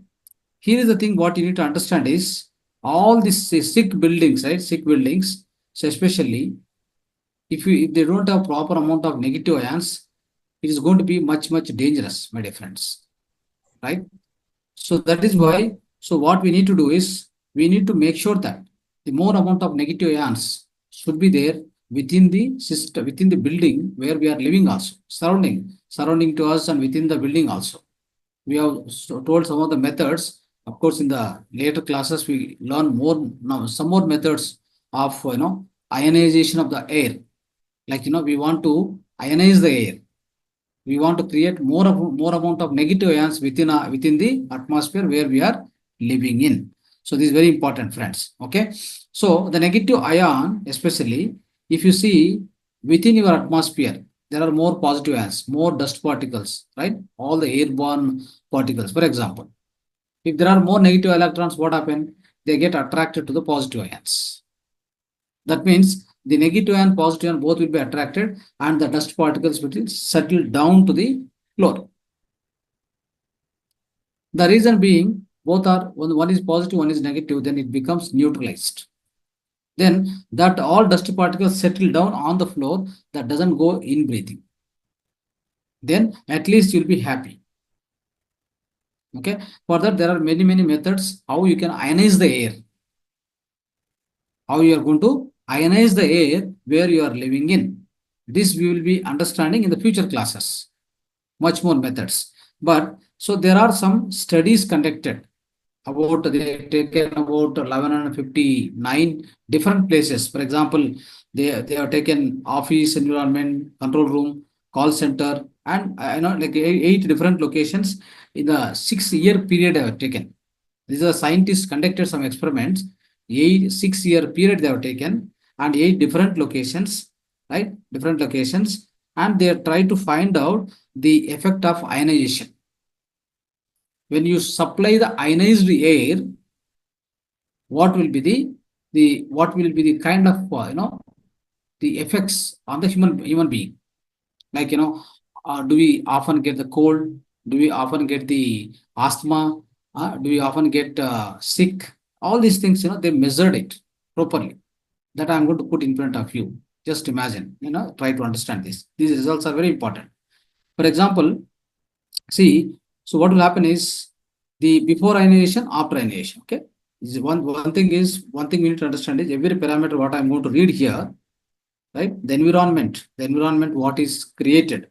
here is the thing what you need to understand is all these sick buildings, right? Sick buildings, so especially if they don't have proper amount of negative ions, it is going to be much dangerous, my dear friends, right? So that is why, so what we need to do is we need to make sure that the more amount of negative ions should be there within the system, within the building where we are living also, surrounding to us and within the building also. We have told some of the methods. Of course, in the later classes, we learn some more methods of, ionization of the air. Like, we want to ionize the air. We want to create more amount of negative ions within the atmosphere where we are living in. So this is very important, friends. Okay. So the negative ion, especially if you see within your atmosphere, there are more positive ions, more dust particles, right? All the airborne particles. For example, if there are more negative electrons, what happens? They get attracted to the positive ions. That means the negative and positive ion both will be attracted, and the dust particles will settle down to the floor. The reason being, both are, one is positive, one is negative, then it becomes neutralized. Then that all dust particles settle down on the floor, that doesn't go in breathing. Then at least you'll be happy. Okay. For that, there are many methods how you can ionize the air. How you are going to ionize the air where you are living in. This we will be understanding in the future classes. Much more methods. But so there are some studies conducted about, they have taken about 1159 different places. For example, they have taken office environment, control room, call center, and like 8 different locations in the 6-year period they have taken. These are scientists conducted some experiments. 6-year period they have taken, and 8 different locations, right? Different locations, and they try to find out the effect of ionization. When you supply the ionized air, what will be the kind of the effects on the human being? Like, do we often get the cold? Do we often get the asthma? Do we often get sick? All these things, they measured it properly. That I'm going to put in front of you. Just imagine, try to understand this. These results are very important. For example, see, so what will happen is the before ionization, after ionization. Okay. One thing we need to understand is every parameter what I'm going to read here, right? The environment what is created.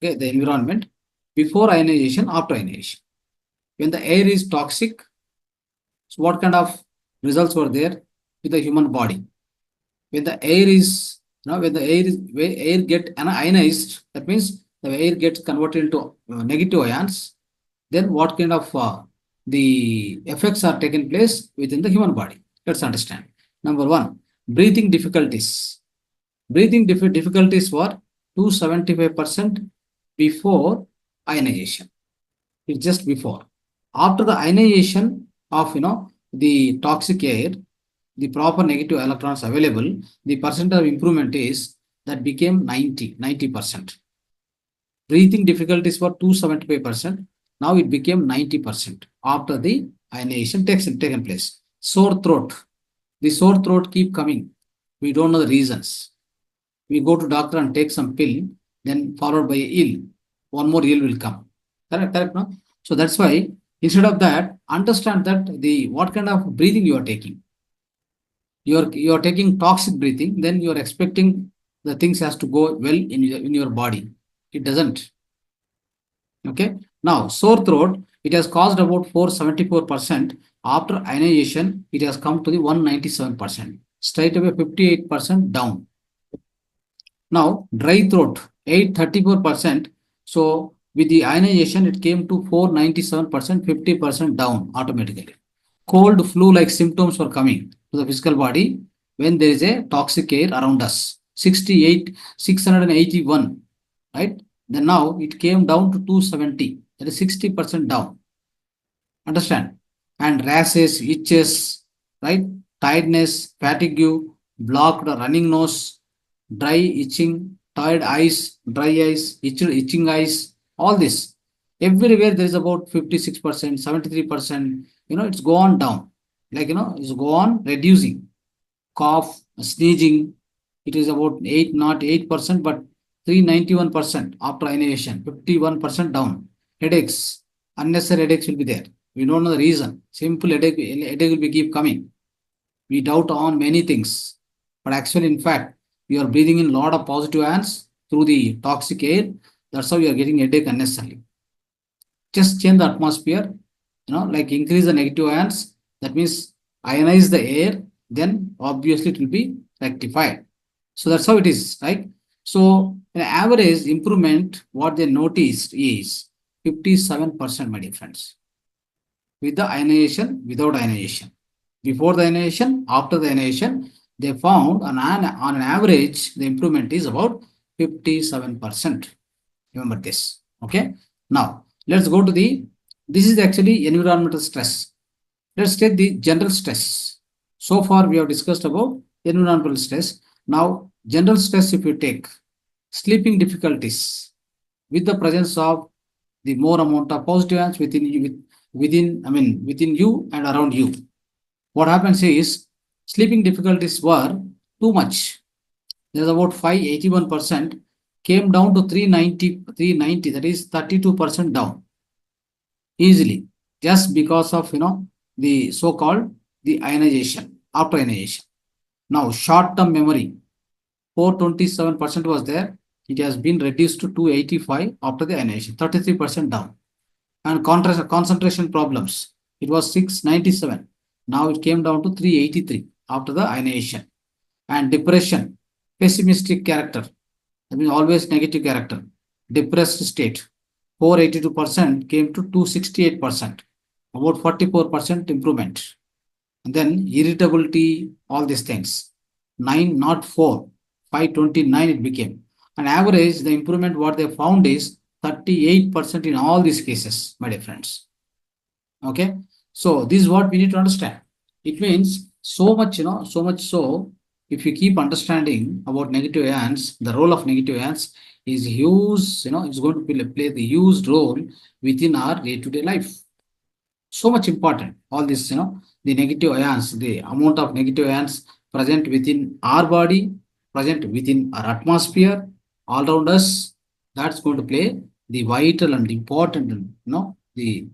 Okay, the environment before ionization, after ionization. When the air is toxic, so what kind of results were there with the human body. When the air is, when air get ionized, that means the air gets converted into negative ions, then what kind of the effects are taken place within the human body? Let's understand. Number one, breathing difficulties. Breathing difficulties were 275% before ionization. It's just before. After the ionization of the toxic air, the proper negative electrons available, the percent of improvement is that became 90%. Breathing difficulties were 275%. Now it became 90% after the ionization taken place. Sore throat. The sore throat keep coming. We don't know the reasons. We go to doctor and take some pill, then followed by ill. One more ill will come. Correct, no? So that's why instead of that, understand that what kind of breathing you are taking. You are taking toxic breathing, then you are expecting the things has to go well in your body. It doesn't. Okay. Now sore throat, it has caused about 474%. After ionization, it has come to the 197%. Straight away 58% down. Now dry throat, 834%. So with the ionization, it came to 497%, 50% down automatically. Cold flu-like symptoms were coming to the physical body when there is a toxic air around us. 681, right? Then now it came down to 270. That is 60% down. Understand? And rashes, itches, right? Tiredness, fatigue, blocked running nose, dry itching, tired eyes, dry eyes, itching eyes, all this. Everywhere there is about 56%, 73%, it's go on down. Like, it's go on reducing. Cough, sneezing, it is about 8%, but 391% after ionization, 51% down. Headaches, unnecessary headaches will be there. We don't know the reason. Simple headache will be keep coming. We doubt on many things. But actually, in fact, you are breathing in a lot of positive ions through the toxic air. That's how you are getting headache unnecessarily. Just change the atmosphere, like increase the negative ions. That means ionize the air, then obviously it will be rectified. So that's how it is, right? So an average improvement, what they noticed is 57%, my dear friends. With the ionization, without ionization. Before the ionization, after the ionization, they found on an average, the improvement is about 57%. Remember this. Okay. Now, let's go to this is actually environmental stress. Let's take the general stress. So far, we have discussed about environmental stress. Now, general stress, if you take sleeping difficulties with the presence of the more amount of positive ions within you and around you. What happens is sleeping difficulties were too much. There's about 581%, came down to 390, that is 32% down easily, just because of the so-called the ionization, after ionization. Now short-term memory, 427% was there. It has been reduced to 285 after the ionization, 33% down. And concentration problems, it was 697. Now it came down to 383 after the ionization. And depression, pessimistic character, I mean always negative character, depressed state, 482% came to 268%, about 44% improvement. And then irritability, all these things, 9, not 4, 529 it became. On average, the improvement what they found is 38% in all these cases, my dear friends. Okay. So this is what we need to understand. It means so much, so much so, if you keep understanding about negative ions, the role of negative ions is huge, it's going to play the huge role within our day-to-day life. So much important. All this, the negative ions, the amount of negative ions present within our body, present within our atmosphere, all around us, that's going to play the vital and important, the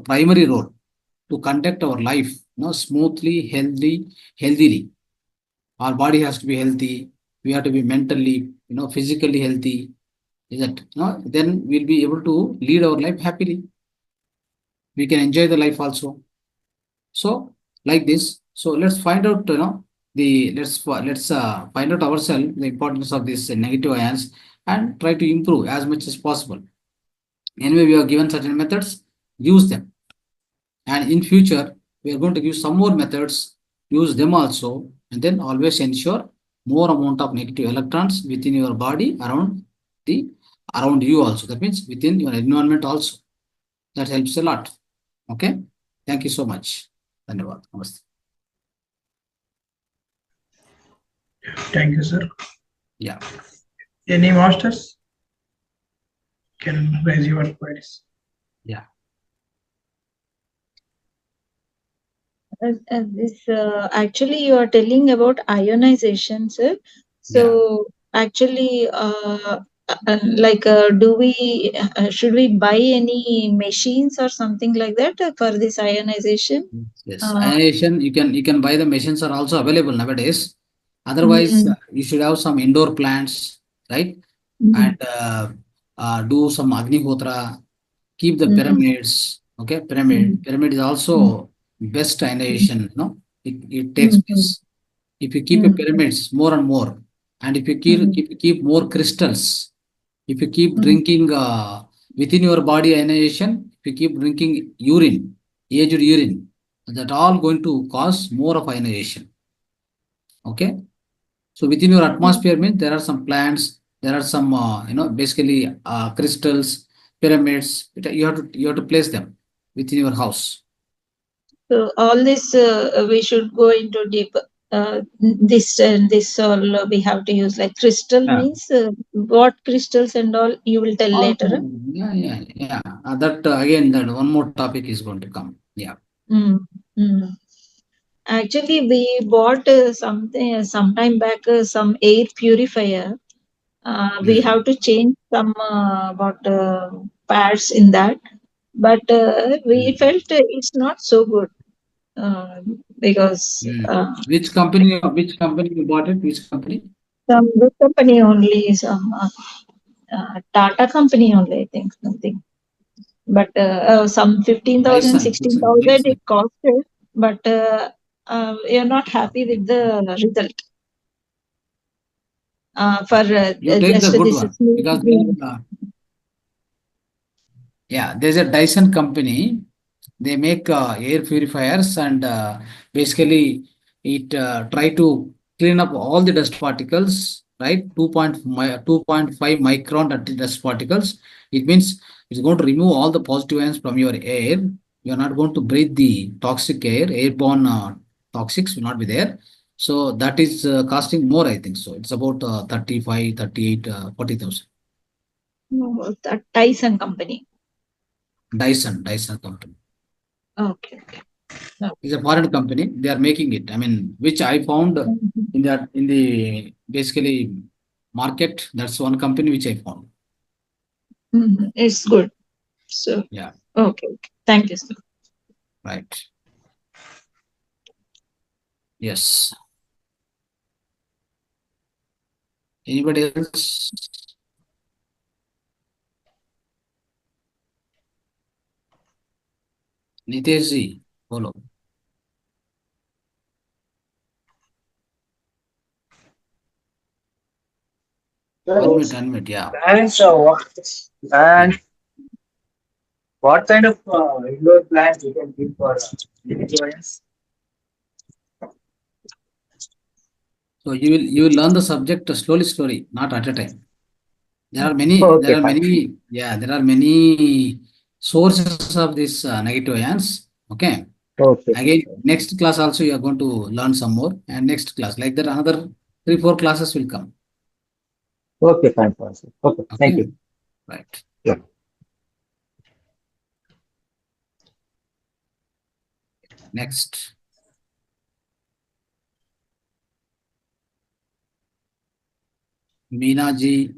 primary role to conduct our life, smoothly, healthily. Our body has to be healthy. We have to be mentally, physically healthy. Is that, then we'll be able to lead our life happily. We can enjoy the life also. So like this. So let's find out, let's find out ourselves the importance of these negative ions and try to improve as much as possible. Anyway, we are given certain methods, use them. And in future, we are going to give some more methods, use them also, and then always ensure more amount of negative electrons within your body around you also. That means within your environment also. That helps a lot. Okay. Thank you so much. Dhanyavad. Namaste. Thank you, sir. Yeah. Any masters can raise your queries. Yeah. Actually, you are telling about ionization, sir. So actually, should we buy any machines or something like that for this ionization? Yes. Ionization, you can buy the machines are also available nowadays. Otherwise, Mm, you should have some indoor plants, right? mm, And do some Agnihotra, keep the mm, pyramids. Okay, mm, pyramid is mm, also best mm, ionization. It takes mm, mm, place. If you keep a mm, pyramids more and more, and if you mm, keep more crystals, if you keep mm. drinking within your body ionization, if you keep drinking urine, aged urine, that all going to cause more of ionization. Okay. So within your atmosphere means there are some plants, there are some basically crystals, pyramids. You have to place them within your house. So all this we should go into deep. This all we have to use like crystal Yeah. means what crystals and all you will tell later. Yeah. That again, that one more topic is going to come. Yeah. Mm, mm. Actually, we bought something some time back some air purifier. We have to change some about parts in that, but we felt it's not so good because Which company? Which company you bought it? Which company? some good company only, some Tata company only, I think something. But some 15,000, Dyson. 16,000 it costed, but we are not happy with the result. For You take the just good this one smooth because green. there's a Dyson company. They make air purifiers and basically it try to clean up all the dust particles, right? 2.5 micron dust particles. It means it's going to remove all the positive ions from your air. You're not going to breathe the toxic air, airborne toxics will not be there. So that is costing more, I think. So it's about 35, 38, 40,000. No, that Tyson company. Dyson company. Okay. No. It's a foreign company. They are making it. I mean, which I found in the basically market. That's one company which I found. It's good. So Yeah. okay. Thank you, sir. Right. Yes. Anybody else? Nitesh ji, follow. Unmute, yeah. And what kind of indoor plants you can keep for enjoyance? So you will learn the subject slowly, not at a time. There are Okay, fine. there are many sources of this negative ions. Okay. Okay. Again, next class also you are going to learn some more, and next class like that another 3-4 classes will come. Okay, fine, fine. Okay, thank Okay. you. Right. Yeah. Next. Meena ji.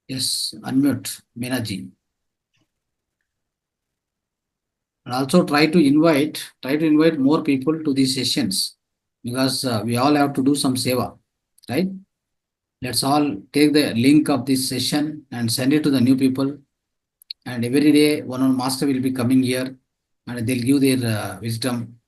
Yes, unmute Meena ji. And also try to invite more people to these sessions because we all have to do some seva, right? Let's all take the link of this session and send it to the new people. And every day, one master will be coming here and they'll give their wisdom.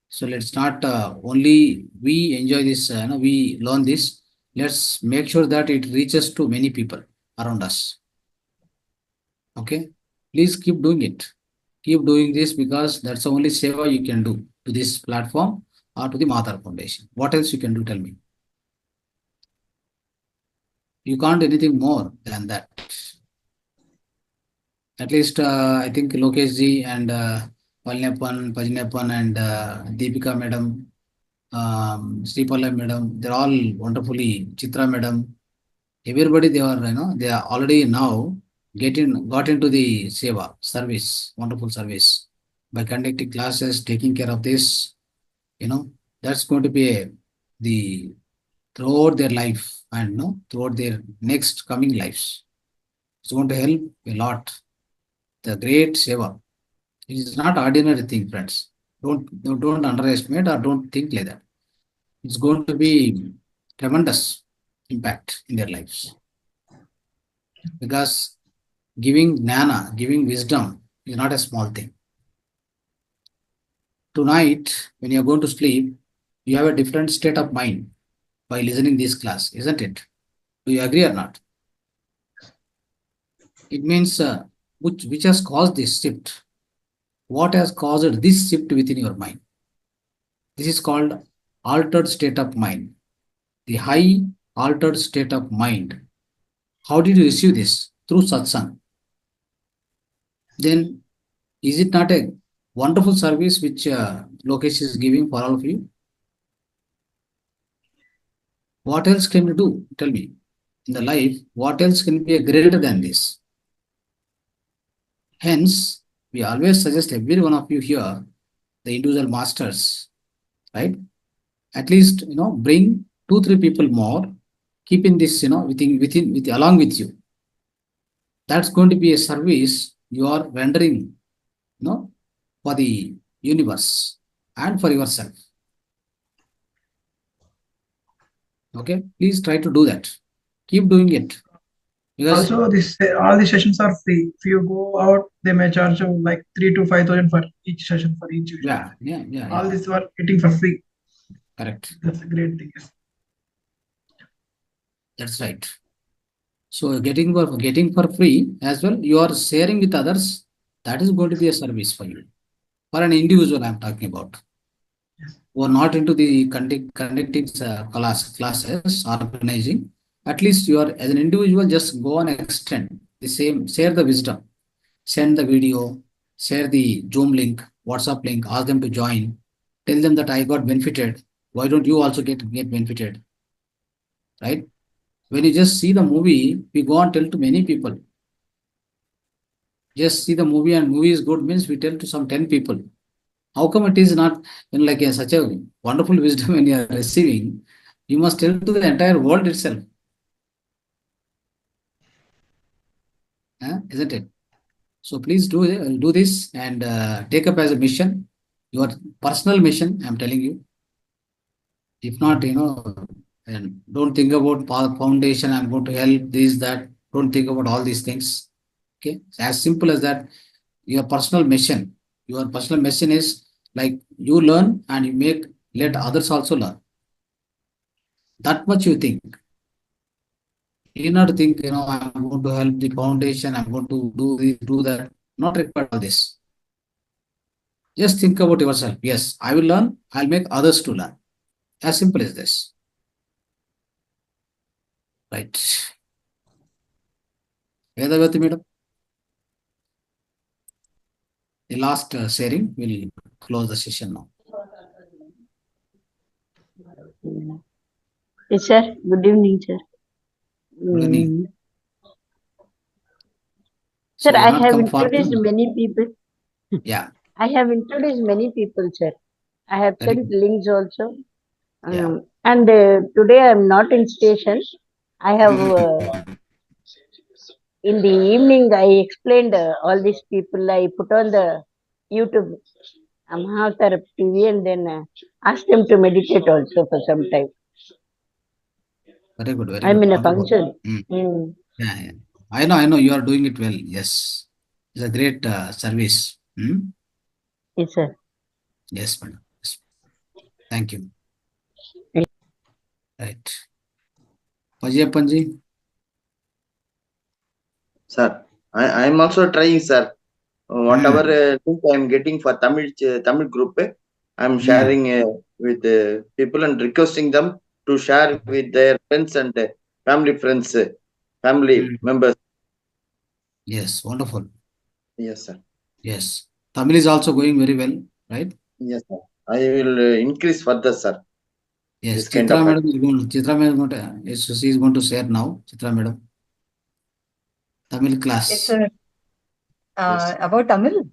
So let's not only we enjoy this, we learn this. Let's make sure that it reaches to many people around us. Okay, please keep doing it. Keep doing this because that's the only seva you can do to this platform or to the Mahavatar Foundation. What else you can do? Tell me. You can't do anything more than that. At least I think Lokesh ji and Palnepan, Pajnepan and Deepika madam, Sripala madam, they're all wonderfully, Chitra madam, everybody they are, they are already now got into the seva service, wonderful service by conducting classes, taking care of this, that's going to be the throughout their life and throughout their next coming lives. It's going to help a lot. The great seva. It is not ordinary thing, friends. Don't underestimate or don't think like that. It's going to be tremendous impact in their lives. Because giving jnana, giving wisdom is not a small thing. Tonight, when you're going to sleep, you have a different state of mind by listening this class, isn't it? Do you agree or not? It means which has caused this shift. What has caused this shift within your mind? This is called altered state of mind. The high altered state of mind. How did you receive this? Through satsang. Then is it not a wonderful service which Lokesh is giving for all of you? What else can you do? Tell me. In the life, what else can be greater than this? Hence, we always suggest every one of you here, the individual masters, right? At least, bring 2-3 people more, keeping this, with along with you. That's going to be a service you are rendering, for the universe and for yourself. Okay, please try to do that. Keep doing it. Because also, all the sessions are free. If you go out, they may charge you like 3,000 to 5,000 for each session for each. Yeah. All this are getting for free. Correct. That's a great thing. That's right. So getting for free as well, you are sharing with others. That is going to be a service for you. For an individual, I'm talking about. Who are not into the conducting classes, organizing. At least you are, as an individual, just go and extend the same, share the wisdom, send the video, share the Zoom link, WhatsApp link, ask them to join, tell them that I got benefited. Why don't you also get benefited? Right? When you just see the movie, we go and tell to many people. Just see the movie and movie is good means we tell to some 10 people. How come it is not like such a wonderful wisdom when you are receiving? You must tell to the entire world itself. Isn't it? So please do this and take up as a mission, your personal mission, I'm telling you. If not, and don't think about foundation, I'm going to help this, that. Don't think about all these things. Okay, it's as simple as that. Your personal mission is like you learn and you let others also learn. That much you think. You not think, I'm going to help the foundation, I'm going to do this, do that. Not required all this. Just think about yourself. Yes, I will learn, I'll make others to learn. As simple as this. Right. Vedavati madam. The last sharing will close the session now. Yes, sir. Good evening, sir. Good evening. Sir, I have introduced many people. Yeah. I have introduced many people, sir. I have sent links also. And today I am not in station. I have, in the evening, I explained all these people. I put on the YouTube Mahavatar TV and then asked them to meditate also for some time. Very good, very I'm good. in a Wonderful. function. Yeah, yeah. I know, you are doing it well. Yes. It's a great service. Yes, sir. Yes, madam. Yes. Thank you. Right. Panji. Sir, I am also trying, sir. Whatever things I am getting for Tamil group, I am sharing with people and requesting them to share with their friends and family friends, family members. Yes, wonderful. Yes, sir. Yes. Tamil is also going very well, right? Yes, sir. I will increase further, sir. Yes, This kind Chitra of madam is going to, yes, she is going to share now, Chitra madam. Tamil class. Yes, sir. Yes. About Tamil?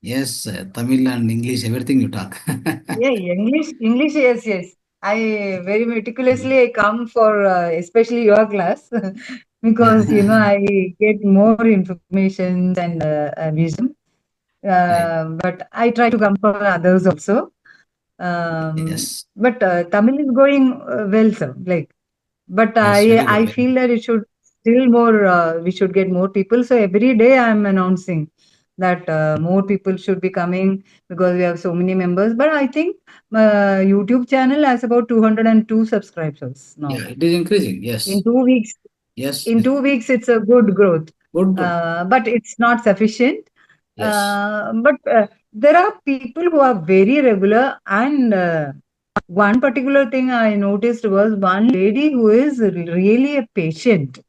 Yes, Tamil and English, everything you talk. Yeah, English, yes. I very meticulously come for especially your class because I get more information and wisdom. But I try to come for others also. Yes. But Tamil is going well, sir. But Yes, very good. I feel that it should still more. We should get more people. So every day I am announcing that more people should be coming because we have so many members. But I think YouTube channel has about 202 subscribers now. Yeah, it is increasing. Yes. In 2 weeks. Yes. In 2 weeks, it's a good growth. Good. But it's not sufficient. Yes. But there are people who are very regular, and one particular thing I noticed was one lady who is really a patient.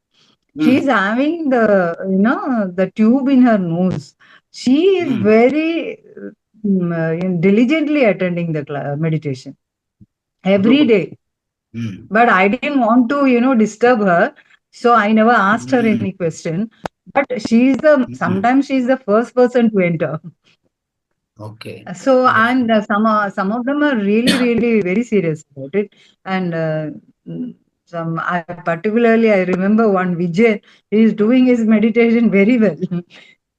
She's having the tube in her nose. She is very diligently attending the meditation every day. But I didn't want to, disturb her. So I never asked her any question. But sometimes she's the first person to enter. Okay. So, and some of them are really, really very serious about it. And particularly, I remember one Vijay, he is doing his meditation very well.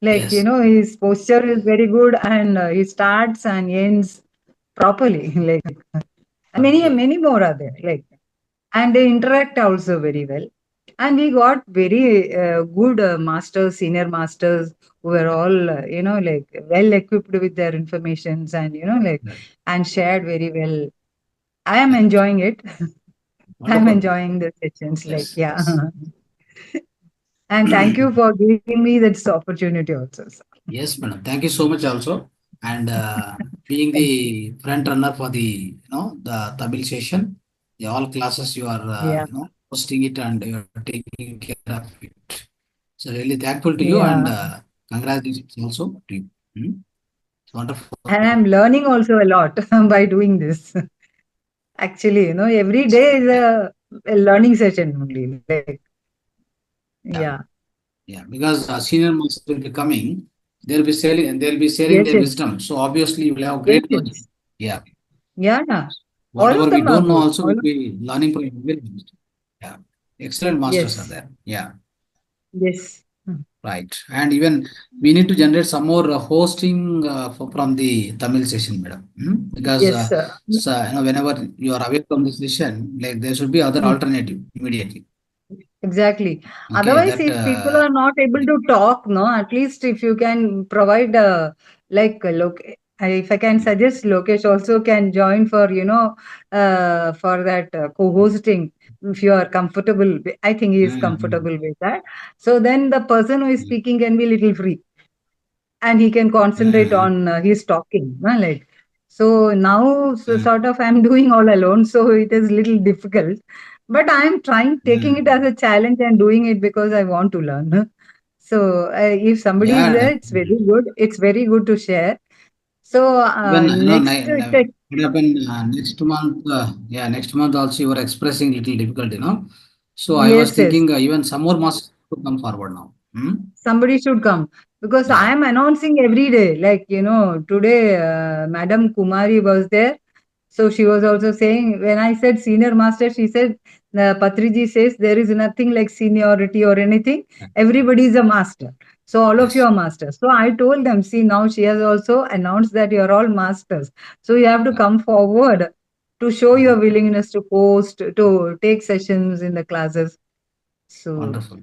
His posture is very good, and he starts and ends properly. Many more are there. And they interact also very well. And we got very good masters, senior masters, who were all, well equipped with their informations and, and shared very well. I am enjoying it. I'm enjoying the sessions. Yes. And thank you for giving me this opportunity also, sir. Yes, madam. Thank you so much also. And being the front runner for the, the Tamil session, all classes you are, hosting it and you are taking care of it. So really thankful to you and congratulations also to you. It's wonderful. And I'm learning also a lot by doing this. Actually, every day is a learning session only. Yeah, because senior masters will be coming, they'll be sharing their wisdom. So obviously you will have great knowledge. Yeah. Yeah. Whatever we don't know also we'll be learning from everyone. Yeah. Excellent masters are there. Yeah. Yes. Right. And even we need to generate some more hosting from the Tamil session, madam. Because whenever you are away from the session, there should be other alternative immediately. Exactly. Okay, otherwise, if people are not able to talk, at least if you can provide if I can suggest, Lokesh also can join for for that co-hosting if you are comfortable. I think he is comfortable with that. So then the person who is speaking can be little free, and he can concentrate on his talking. So now, sort of, I'm doing all alone, so it is little difficult. But I'm taking it as a challenge and doing it because I want to learn. So if somebody is there, it's very good. It's very good to share. So next month, next month also you are expressing little difficulty, So I was thinking even some more masters to come forward now. Somebody should come because I am announcing every day. Today, Madam Kumari was there. So she was also saying, when I said senior master, she said, Patriji says there is nothing like seniority or anything. Everybody is a master. So all of you are masters. So I told them, see, now she has also announced that you are all masters. So you have to come forward to show your willingness to post, to take sessions in the classes. So Wonderful.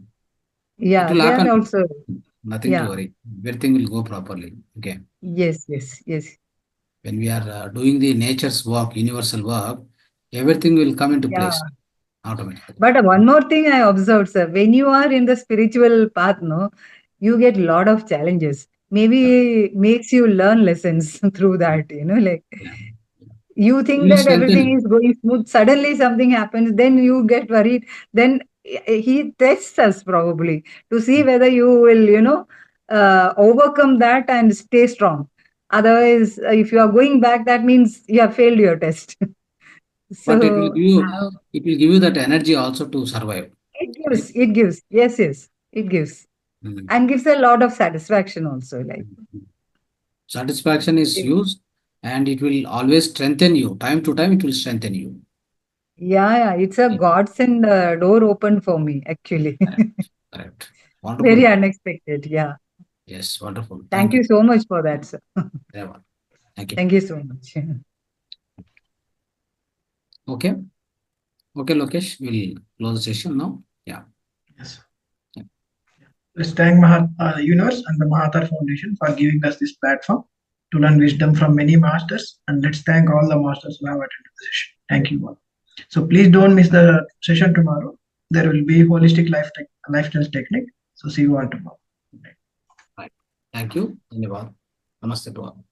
yeah, It will they are happen. also, Nothing to yeah. worry. Everything will go properly. Okay. Yes, yes, yes. When we are doing the nature's work, universal work, everything will come into Yeah. place automatically. But one more thing I observed, sir, when you are in the spiritual path, no, you get a lot of challenges. Maybe makes you learn lessons through that, you know, like Yeah. you It think will that strengthen everything you. is going smooth, suddenly something happens, then you get worried. Then he tests us probably to see whether you will, you know, overcome that and stay strong. Otherwise, if you are going back, that means you have failed your test. But it will So give you, it will give you that energy also to survive. Right? it gives, yes, yes, it gives. Mm. And gives a lot of satisfaction also, like Satisfaction is used, and it will always strengthen you. Time to time, it will strengthen you. yeah, it's a godsend door opened for me, actually. Correct. Wonderful. Very unexpected, yeah. Yes, wonderful. Thank you so much for that, sir. Yeah. Thank you. Thank you so much. Okay. Okay, Lokesh, we'll close the session now. Yeah. Yes. Yeah. Let's thank the universe and the Mahavatar Foundation for giving us this platform to learn wisdom from many masters. And let's thank all the masters who have attended the session. Thank you all. So please don't miss the session tomorrow. There will be holistic lifestyle technique. So see you all tomorrow. Right. Thank you. Dhanyavad. Namaste to all.